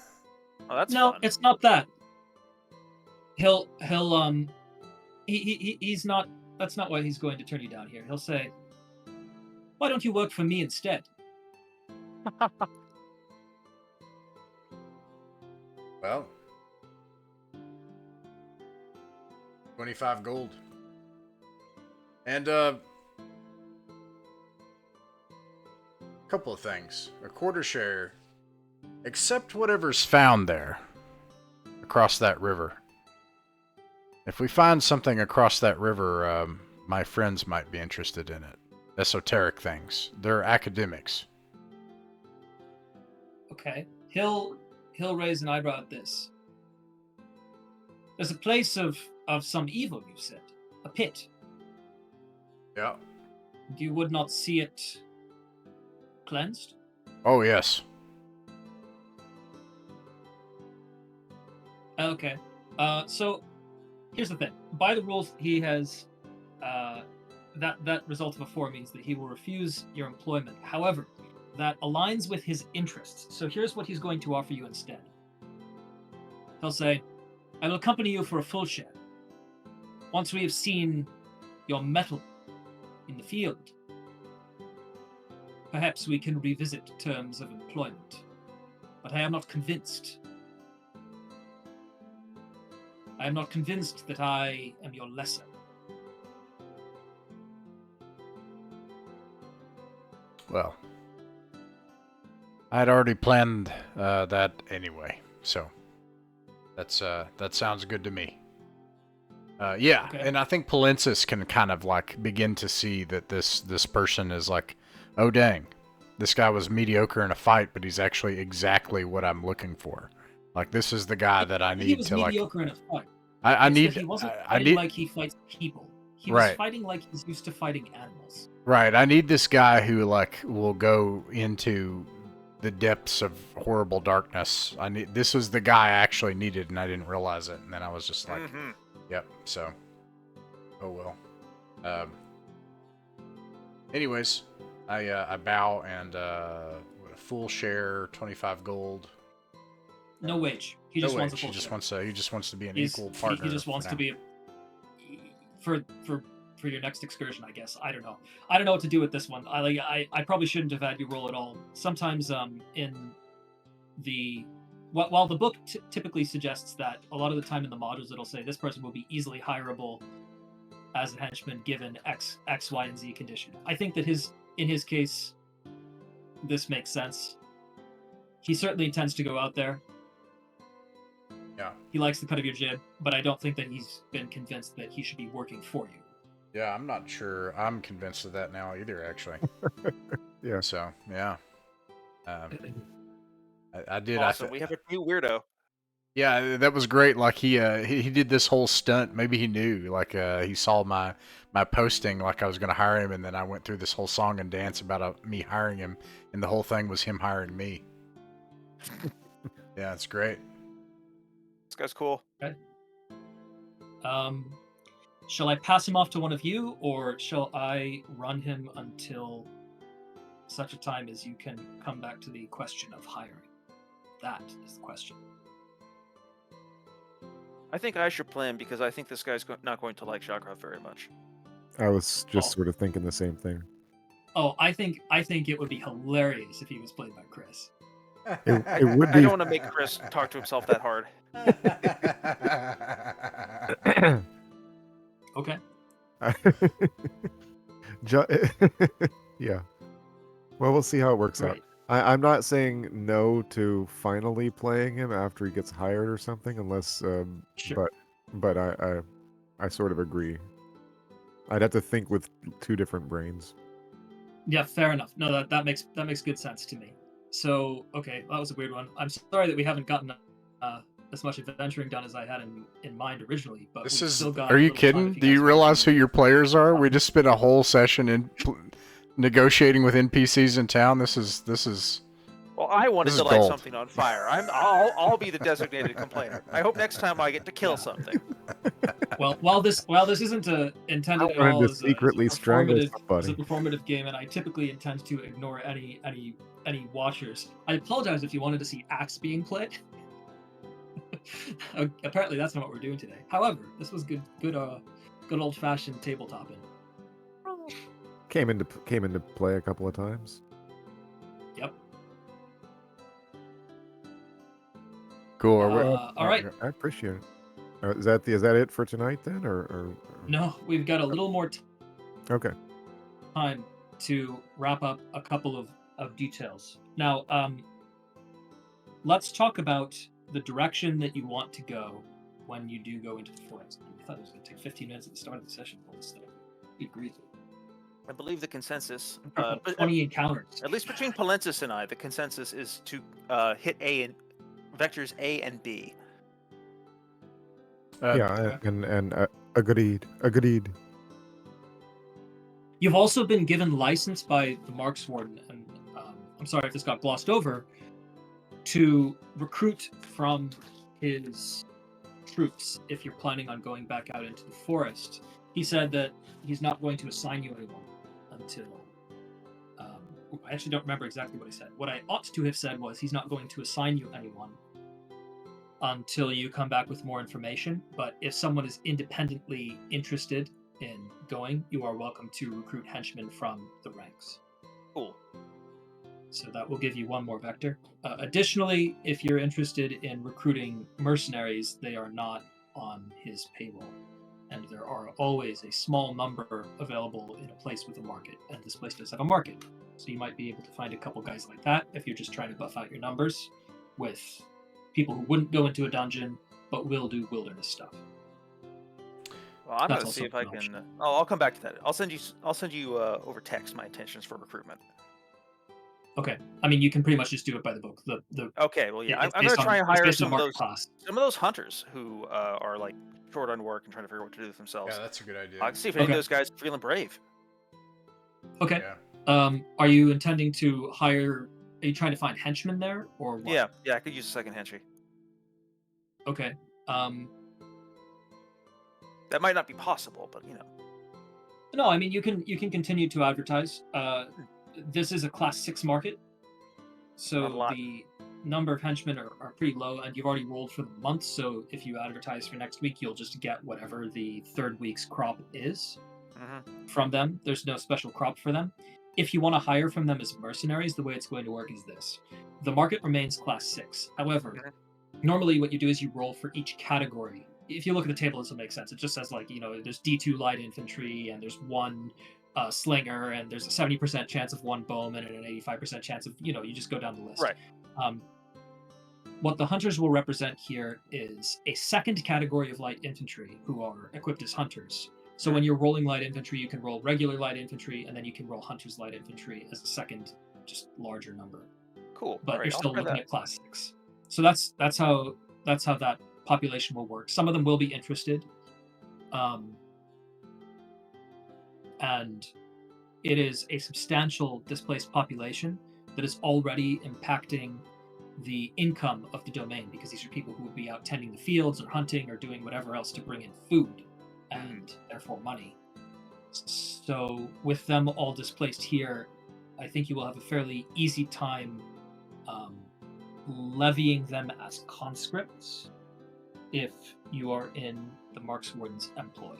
Oh, that's no, fun. It's not that. He's not. That's not why he's going to turn you down here. He'll say, "Why don't you work for me instead?" Well, 25 gold. And a couple of things. A quarter share, except whatever's found there across that river. If we find something across that river, my friends might be interested in it. Esoteric things. They're academics. Okay. He'll raise an eyebrow at this. There's a place of some evil, you said. A pit. Yeah. You would not see it cleansed? Oh, yes. Okay. So, here's the thing. By the rules, he has... that result of a 4 means that he will refuse your employment. However, that aligns with his interests. So here's what he's going to offer you instead. He'll say, I will accompany you for a full share. Once we have seen your mettle in the field, perhaps we can revisit terms of employment. But I am not convinced. I am not convinced that I am your lesser. Well, I had already planned that anyway, so that sounds good to me. Yeah, Okay. and I think Palensis can kind of like begin to see that this person is like, oh dang, this guy was mediocre in a fight, but he's actually exactly what I'm looking for. Like this is the guy that I He need was to like. mediocre in a fight. I It's need. that he wasn't I fighting need. like he fights people. He was Right. fighting like he's used to fighting animals. Right. I need this guy who like will go into the depths of horrible darkness. This was the guy I actually needed, and I didn't realize it. And then I was just like, yep. So, oh well. Anyways, I bow and what a full share, 25 gold. No wage. He No just wants a wage. full share. He just wants to be an equal partner. He just wants for to now. be for your next excursion, I guess. I don't know. I don't know what to do with this one. I probably shouldn't have had you roll at all. Sometimes in the while the book typically suggests that a lot of the time in the modules it'll say this person will be easily hireable as a henchman given X, Y, and Z condition. I think that in his case, this makes sense. He certainly intends to go out there. Yeah. He likes the cut of your jib, but I don't think that he's been convinced that he should be working for you. Yeah, I'm not sure I'm convinced of that now either, actually. Yeah. So, yeah. I did. Awesome. We have a new weirdo. Yeah, that was great. Like he did this whole stunt. Maybe he knew. Like he saw my posting, like I was going to hire him, and then I went through this whole song and dance about me hiring him, and the whole thing was him hiring me. Yeah, it's great. This guy's cool. Okay. Shall I pass him off to one of you, or shall I run him until such a time as you can come back to the question of hiring? That is the question. I think I should play him because I think this guy's not going to like Shagrat very much. I was just sort of thinking the same thing. Oh, I think it would be hilarious if he was played by Chris. It would be. I don't want to make Chris talk to himself that hard. Okay. Yeah. Well, we'll see how it works out. Right. I'm not saying no to finally playing him after he gets hired or something, unless. Sure. But I sort of agree. I'd have to think with two different brains. Yeah, fair enough. No, that makes good sense to me. So, okay, that was a weird one. I'm sorry that we haven't gotten as much adventuring done as I had in mind originally. But This we've is. still got Are a you little time kidding? if Do you guys want realize to- who your players are? We just spent a whole session in negotiating with NPCs in town. This is. Well, I wanted This to is light gold. something on fire. I'll be the designated complainer. I hope next time I get to kill something. Well, while this isn't intended at I wanted all to as a secretly strangle somebody. performative game, and I typically intend to ignore any watchers. I apologize if you wanted to see axe being played. Apparently, that's not what we're doing today. However, this was good old-fashioned tabletopping. Came into play a couple of times. Yep. Cool. All right. I appreciate it. Is that it for tonight then, or... No, we've got a little more Okay. time to wrap up a couple of details. Now, let's talk about the direction that you want to go when you do go into the forest. I thought it was going to take 15 minutes at the start of the session for this stuff. Be greasy. I believe the consensus, 20 encounters. at least between Palensis and I, the consensus is to hit vectors A and B. Yeah, and agreed. You've also been given license by the Marchwarden, and I'm sorry if this got glossed over, to recruit from his troops if you're planning on going back out into the forest. He said that he's not going to assign you anyone until... I actually don't remember exactly what he said. What I ought to have said was he's not going to assign you anyone until you come back with more information. But if someone is independently interested in going, you are welcome to recruit henchmen from the ranks. Cool. So that will give you one more vector. Additionally, if you're interested in recruiting mercenaries, they are not on his payroll. And there are always a small number available in a place with a market. And this place does have a market. So you might be able to find a couple guys like that if you're just trying to buff out your numbers with people who wouldn't go into a dungeon but will do wilderness stuff. Well, I'm That's gonna see also if I an can. option. I'll come back to that. I'll send you over text my intentions for recruitment. Okay. I mean, you can pretty much just do it by the book. Okay. Well, yeah, It's I'm gonna based on- try and it's hire based on some of market those class. hunters who are like short on work and trying to figure out what to do with themselves. Yeah, that's a good idea. I can see if any Okay. of those guys are feeling brave. Okay. Yeah. Are you intending to hire? Are you trying to find henchmen there, or what? Yeah, I could use a second henchman. Okay. That might not be possible, but No, I mean you can continue to advertise. This is a class 6 market, so Not a lot. the number of henchmen are pretty low, and you've already rolled for the month. So if you advertise for next week, you'll just get whatever the third week's crop is from them. There's no special crop for them. If you want to hire from them as mercenaries, the way it's going to work is this: the market remains class 6. However, normally what you do is you roll for each category. If you look at the table, this will make sense. It just says like, there's D2 light infantry, and there's one slinger, and there's a 70% chance of one bowman, and an 85% chance of, you just go down the list. Right. What the hunters will represent here is a second category of light infantry who are equipped as hunters. So when you're rolling light infantry, you can roll regular light infantry, and then you can roll hunters light infantry as a second, just larger number. Cool. But Alright, you're I'll still try looking that. at class 6. So that's how that population will work. Some of them will be interested, and it is a substantial displaced population that is already impacting the income of the domain, because these are people who would be out tending the fields or hunting or doing whatever else to bring in food and therefore money. So with them all displaced here, I think you will have a fairly easy time levying them as conscripts if you are in the Marchwarden's employ,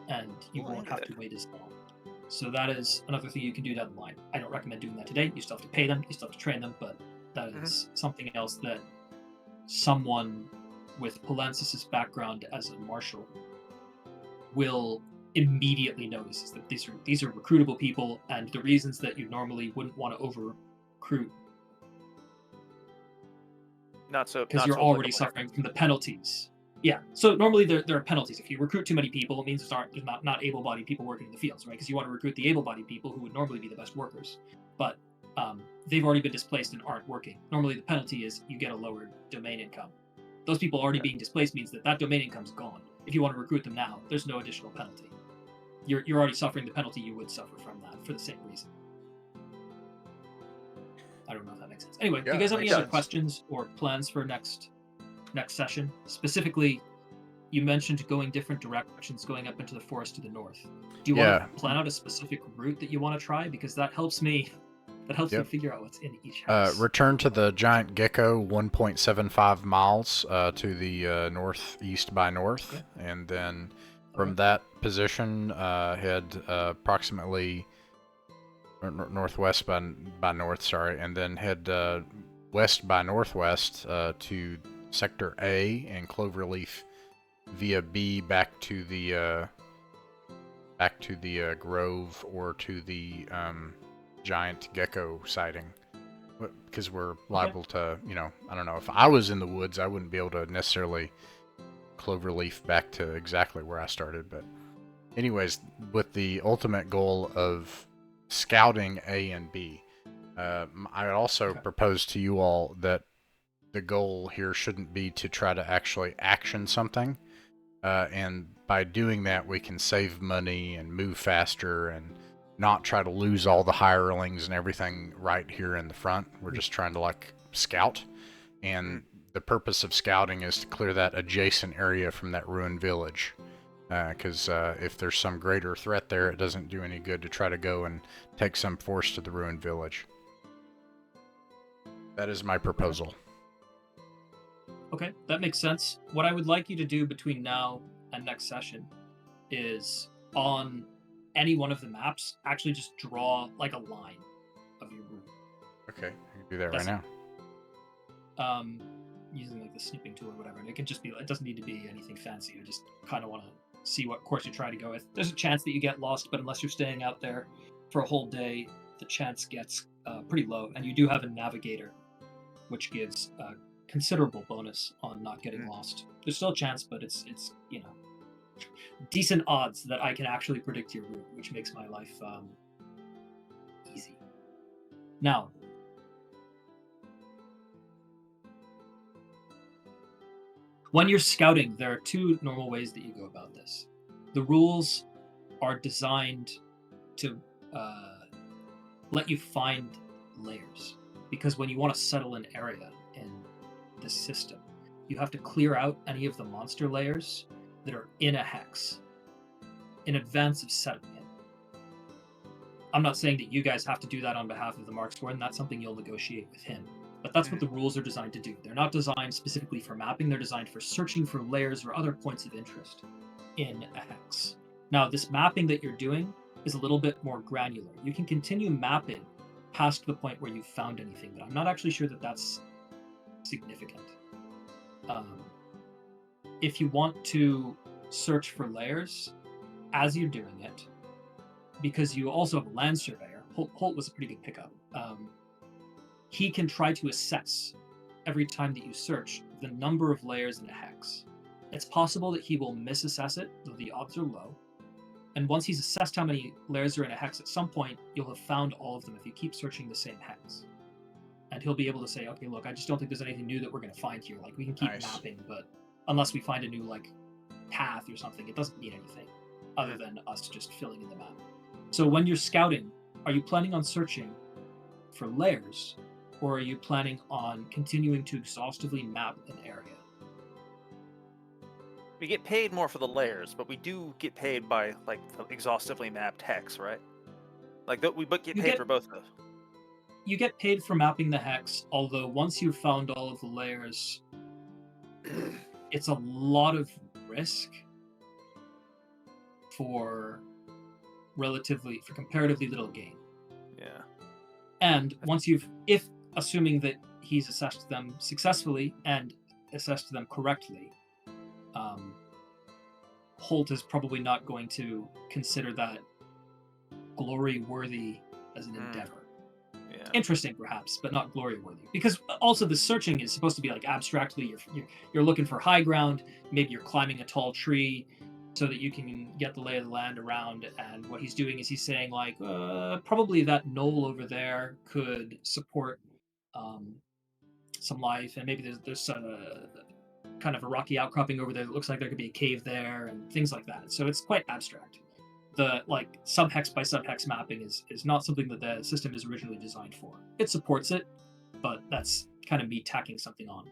and you won't have to wait as long. So that is another thing you can do down the line. I don't recommend doing that today. You still have to pay them, you still have to train them, but that is something else that someone with Palensis' background as a marshal will immediately notice, is that these are recruitable people, and the reasons that you normally wouldn't want to over recruit, because you're already suffering from the penalties. Yeah, so normally there are penalties. If you recruit too many people, it means there's not able-bodied people working in the fields, right? Because you want to recruit the able-bodied people who would normally be the best workers, but they've already been displaced and aren't working. Normally the penalty is you get a lower domain income. Those people already being displaced means that domain income's gone. If you want to recruit them now, there's no additional penalty. You're already suffering the penalty you would suffer from that for the same reason. I don't know if that makes sense. Anyway, do you guys have any other questions or plans for next session? Specifically, you mentioned going different directions, going up into the forest to the north. Do you want to plan out a specific route that you want to try? Because that helps me. That helps me figure out what's in each house. Return to the giant gecko 1.75 miles to the northeast by north, and then from that position head approximately northwest by north, sorry, and then head west by northwest to Sector A and Cloverleaf via B back to the Grove or to the giant gecko sighting, because we're liable to, I don't know, if I was in the woods, I wouldn't be able to necessarily Cloverleaf back to exactly where I started, but anyways, with the ultimate goal of scouting A and B, I also propose to you all that the goal here shouldn't be to try to actually action something, and by doing that we can save money and move faster and not try to lose all the hirelings and everything right here in the front. We're just trying to scout, and the purpose of scouting is to clear that adjacent area from that ruined village, because if there's some greater threat there, it doesn't do any good to try to go and take some force to the ruined village. That is my proposal. Okay, that makes sense. What I would like you to do between now and next session is on any one of the maps, actually just draw like a line of your route. Okay, I can do that That's- right now. Using like the snipping tool or whatever. And it can just be, it doesn't need to be anything fancy. I just kind of want to see what course you're trying to go with. There's a chance that you get lost, but unless you're staying out there for a whole day, the chance gets pretty low. And you do have a navigator, which gives a considerable bonus on not getting lost. There's still a chance, but it's decent odds that I can actually predict your route, which makes my life easy. Now, when you're scouting, there are two normal ways that you go about this. The rules are designed to let you find layers, because when you want to settle an area in this system, you have to clear out any of the monster layers that are in a hex in advance of settling it. I'm not saying that you guys have to do that on behalf of the Marchwarden. That's something you'll negotiate with him. But that's what the rules are designed to do. They're not designed specifically for mapping. They're designed for searching for layers or other points of interest in a hex. Now, this mapping that you're doing is a little bit more granular. You can continue mapping past the point where you've found anything, but I'm not actually sure that that's significant. If you want to search for layers as you're doing it, because you also have a land surveyor, Holt was a pretty good pickup. He can try to assess every time that you search the number of layers in a hex. It's possible that he will misassess it, though the odds are low. And once he's assessed how many layers are in a hex, at some point you'll have found all of them if you keep searching the same hex. And he'll be able to say, okay, look, I just don't think there's anything new that we're going to find here. Like, we can keep mapping, but unless we find a new path or something, it doesn't mean anything other than us just filling in the map. So when you're scouting, are you planning on searching for layers, or are you planning on continuing to exhaustively map an area? We get paid more for the layers, but we do get paid by the exhaustively mapped hex, right? We get paid for both of those. You get paid for mapping the hex, although once you've found all of the layers, it's a lot of risk for comparatively little gain. Yeah. And once assuming that he's assessed them successfully and assessed them correctly, Holt is probably not going to consider that glory-worthy as an endeavor. Yeah. Interesting, perhaps, but not glory-worthy. Because also the searching is supposed to be abstractly, you're looking for high ground, maybe you're climbing a tall tree so that you can get the lay of the land around, and what he's doing is he's saying probably that knoll over there could support some life, and maybe there's kind of a rocky outcropping over there that looks like there could be a cave there, and things like that. So it's quite abstract. The sub-hex by sub-hex mapping is not something that the system is originally designed for. It supports it, but that's kind of me tacking something on.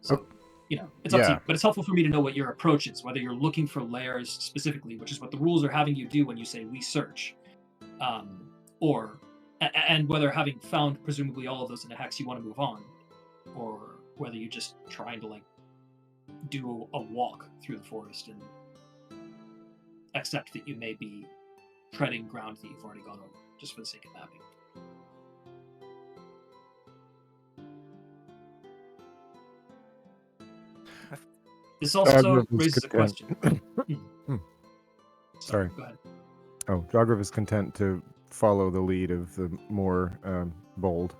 So, it's up to you. But it's helpful for me to know what your approach is, whether you're looking for layers specifically, which is what the rules are having you do when you say we search, and whether having found presumably all of those in a hex you want to move on, or whether you're just trying to do a walk through the forest and accept that you may be treading ground that you've already gone over, just for the sake of mapping. This also raises a question. Sorry. Go ahead. Oh, Jogrif is content to follow the lead of the more bold.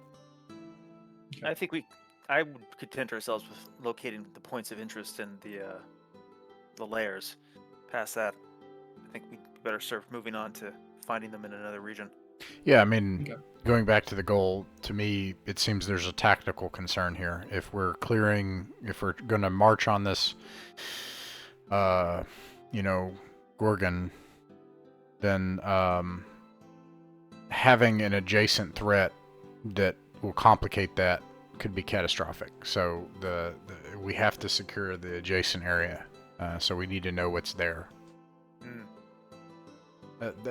Okay. I would content ourselves with locating the points of interest in the layers. Past that, I think we better start moving on to finding them in another region. Yeah, I mean, going back to the goal, to me, it seems there's a tactical concern here. If we're going to march on this, Gorgon, then having an adjacent threat that will complicate that could be catastrophic. So we have to secure the adjacent area. So we need to know what's there.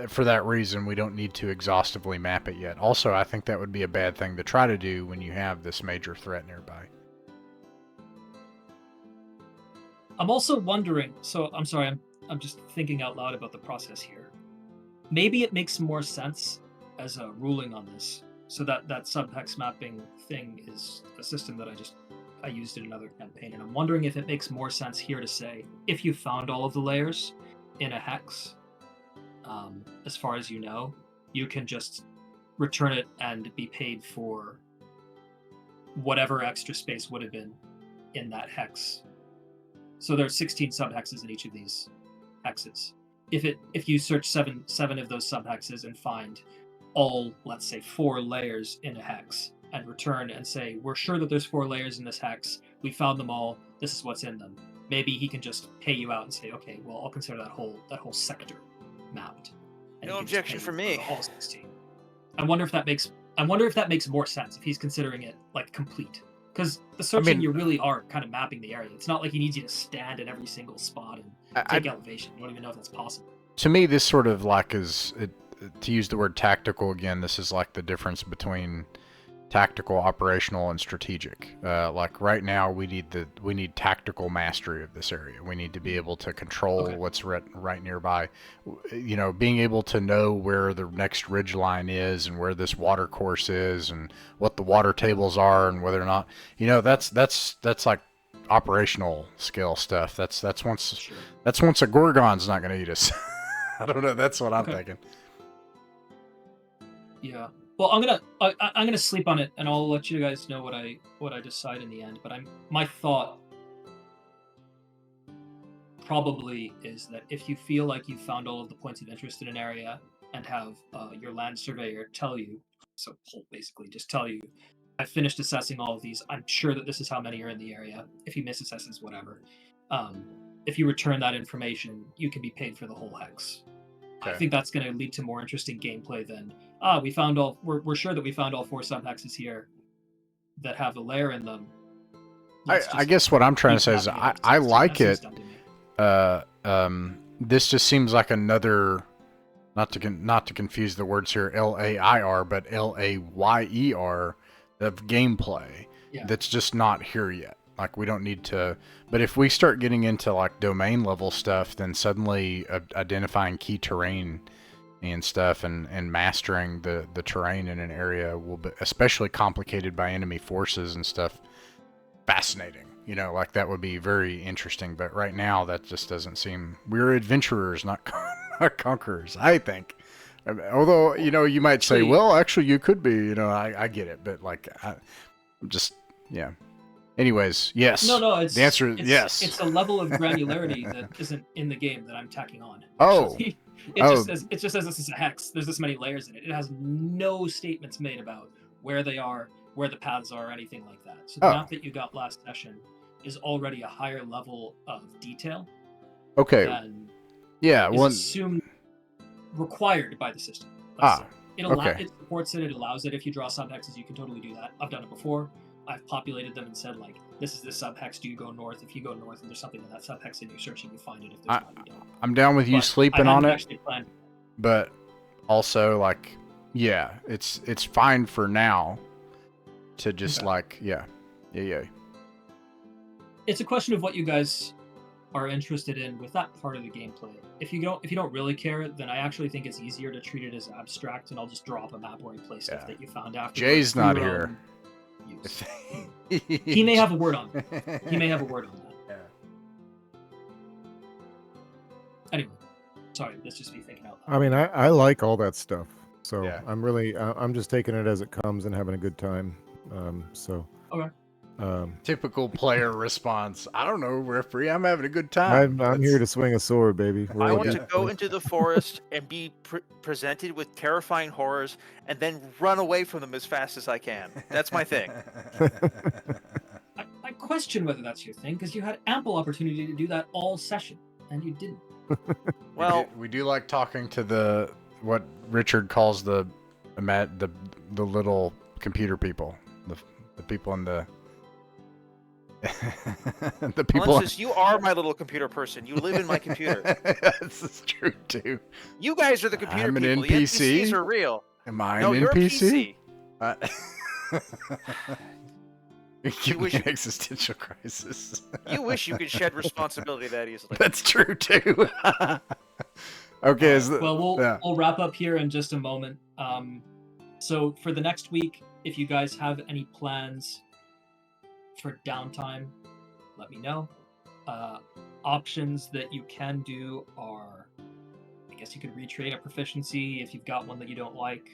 For that reason, we don't need to exhaustively map it yet. Also, I think that would be a bad thing to try to do when you have this major threat nearby. I'm also wondering. So I'm sorry. I'm just thinking out loud about the process here. Maybe it makes more sense as a ruling on this. So that subhex mapping thing is a system that I used in another campaign, and I'm wondering if it makes more sense here to say if you found all of the layers in a hex, as far as you know, you can just return it and be paid for whatever extra space would have been in that hex. So there are 16 subhexes in each of these hexes. If you search seven of those subhexes and find all, let's say, 4 layers in a hex, and return and say, we're sure that there's 4 layers in this hex, we found them all, this is what's in them. Maybe he can just pay you out and say, okay, well, I'll consider that whole sector mapped. And No objection for me. All 16. I wonder if that makes more sense if he's considering it like complete. Because the searching, you really are kind of mapping the area. It's not like he needs you to stand in every single spot and take elevation. You don't even know if that's possible. To me, this sort of like to use the word tactical again, this is like the difference between tactical, operational, and strategic. Like right now, we need tactical mastery of this area. We need to be able to control what's right nearby. You know, being able to know where the next ridge line is and where this water course is and what the water tables are and whether or not, you know, that's like operational skill stuff. That's once a Gorgon's not going to eat us. I don't know. That's what I'm thinking. Yeah. Well, I'm gonna sleep on it, and I'll let you guys know what I decide in the end. But my thought probably is that if you feel like you found all of the points of interest in an area and have your land surveyor tell you, so basically just tell you, I've finished assessing all of these. I'm sure that this is how many are in the area. If he misassesses, whatever. If you return that information, you can be paid for the whole hex. Okay. I think that's going to lead to more interesting gameplay than we're sure that we found all 4 subhexes here that have a layer in them. I guess what I'm trying to say is I like it. This just seems like another, not to confuse the words here, LAIR, but LAYER of gameplay that's just not here yet. Like, we don't need to, but if we start getting into like domain level stuff, then suddenly identifying key terrain and stuff and mastering the terrain in an area will be, especially complicated by enemy forces and stuff, fascinating. You know, like that would be very interesting. But right now, that just doesn't seem, we're adventurers, not conquerors, I think. Although, you know, you might say, well, actually you could be, you know, I get it, but like, yeah. Anyways, yes. No, the answer is yes. It's a level of granularity that isn't in the game that I'm tacking on. Actually. It just says this is a hex. There's this many layers in it. It has no statements made about where they are, where the paths are, or anything like that. So the map that you got last session is already a higher level of detail. Okay. Yeah. Is assumed required by the system. It supports it. It allows it. If you draw subhexes, you can totally do that. I've done it before. I've populated them and said, like, this is this subhex. Do you go north? If you go north and there's something in that subhex and you're searching, you find it. If there's not, you don't. I'm down with you sleeping on it. But also, like, yeah, it's fine for now to just yeah. It's a question of what you guys are interested in with that part of the gameplay. If you don't really care, then I actually think it's easier to treat it as abstract, and I'll just draw up a map where you play stuff that you found after. Jay's not here. He may have a word on that. Yeah. Anyway, sorry, let's just be thinking out loud. I mean, I like all that stuff, so I'm just taking it as it comes and having a good time. Okay. Typical player response. I don't know, referee. I'm having a good time. I'm here to swing a sword, baby. I want to go into the forest and be presented with terrifying horrors and then run away from them as fast as I can. That's my thing. I question whether that's your thing, because you had ample opportunity to do that all session, and you didn't. Well, we do like talking to what Richard calls the little computer people, the people in the. The people. Alexis, you are my little computer person. You live in my computer. This is true too. You guys are the computer I'm an people. NPC. The NPCs are real. Am I no, an you're NPC? A PC. Give me wish an you- existential crisis. You wish you could shed responsibility that easily. That's true too. Okay, is the, Well, yeah. we'll wrap up here in just a moment. So for the next week, if you guys have any plans for downtime, let me know. Options that you can do are, I guess you could retrain a proficiency if you've got one that you don't like.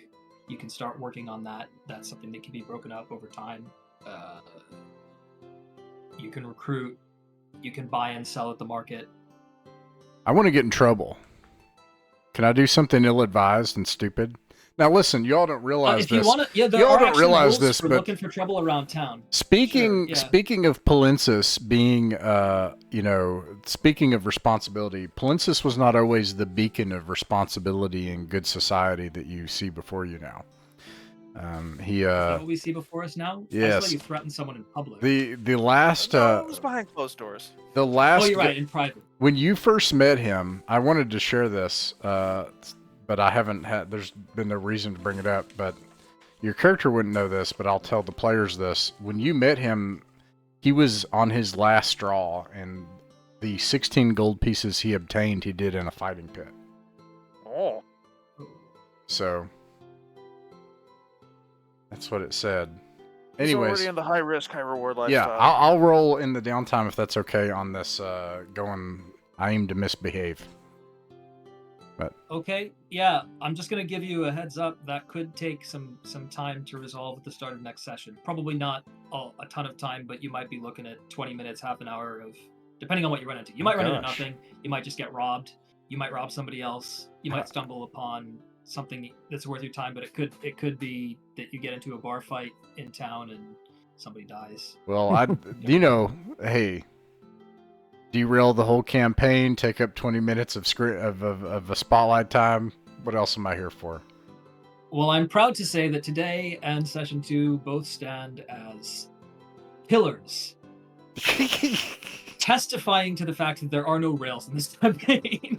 You can start working on that. That's something that can be broken up over time. You can recruit. You can buy and sell at the market. I want to get in trouble. Can I do something ill-advised and stupid? Now listen, y'all don't realize If you this. want to, yeah, there Y'all are don't actually realize rules this, for but- looking for trouble around town. Speaking Sure, yeah. speaking of Palinsis being, speaking of responsibility, Palinsis was not always the beacon of responsibility and good society that you see before you now. He Is that what we see before us now? I yes. saw you threaten someone in public. the last No, it was behind closed doors. the last Oh, you're right, in private. when you first met him, I wanted to share this, but I haven't had. There's been no reason to bring it up. But your character wouldn't know this, but I'll tell the players this. When you met him, he was on his last straw, and the 16 gold pieces he obtained, he did in a fighting pit. Oh. So that's what it said. He's Anyways, already in the high risk, high reward yeah, lifestyle. I'll roll in the downtime if that's okay on this. Going, I aim to misbehave. Okay, yeah, I'm just gonna give you a heads up. That could take some time to resolve at the start of next session. Probably not a ton of time, but you might be looking at 20 minutes, half an hour of, depending on what you run into. You might run into Gosh. nothing. You might just get robbed. You might rob somebody else. You might stumble upon something that's worth your time, but it could be that you get into a bar fight in town and somebody dies. Well, hey, derail the whole campaign, take up 20 minutes of a spotlight time. What else am I here for? Well, I'm proud to say that today and session 2 both stand as pillars, testifying to the fact that there are no rails in this campaign.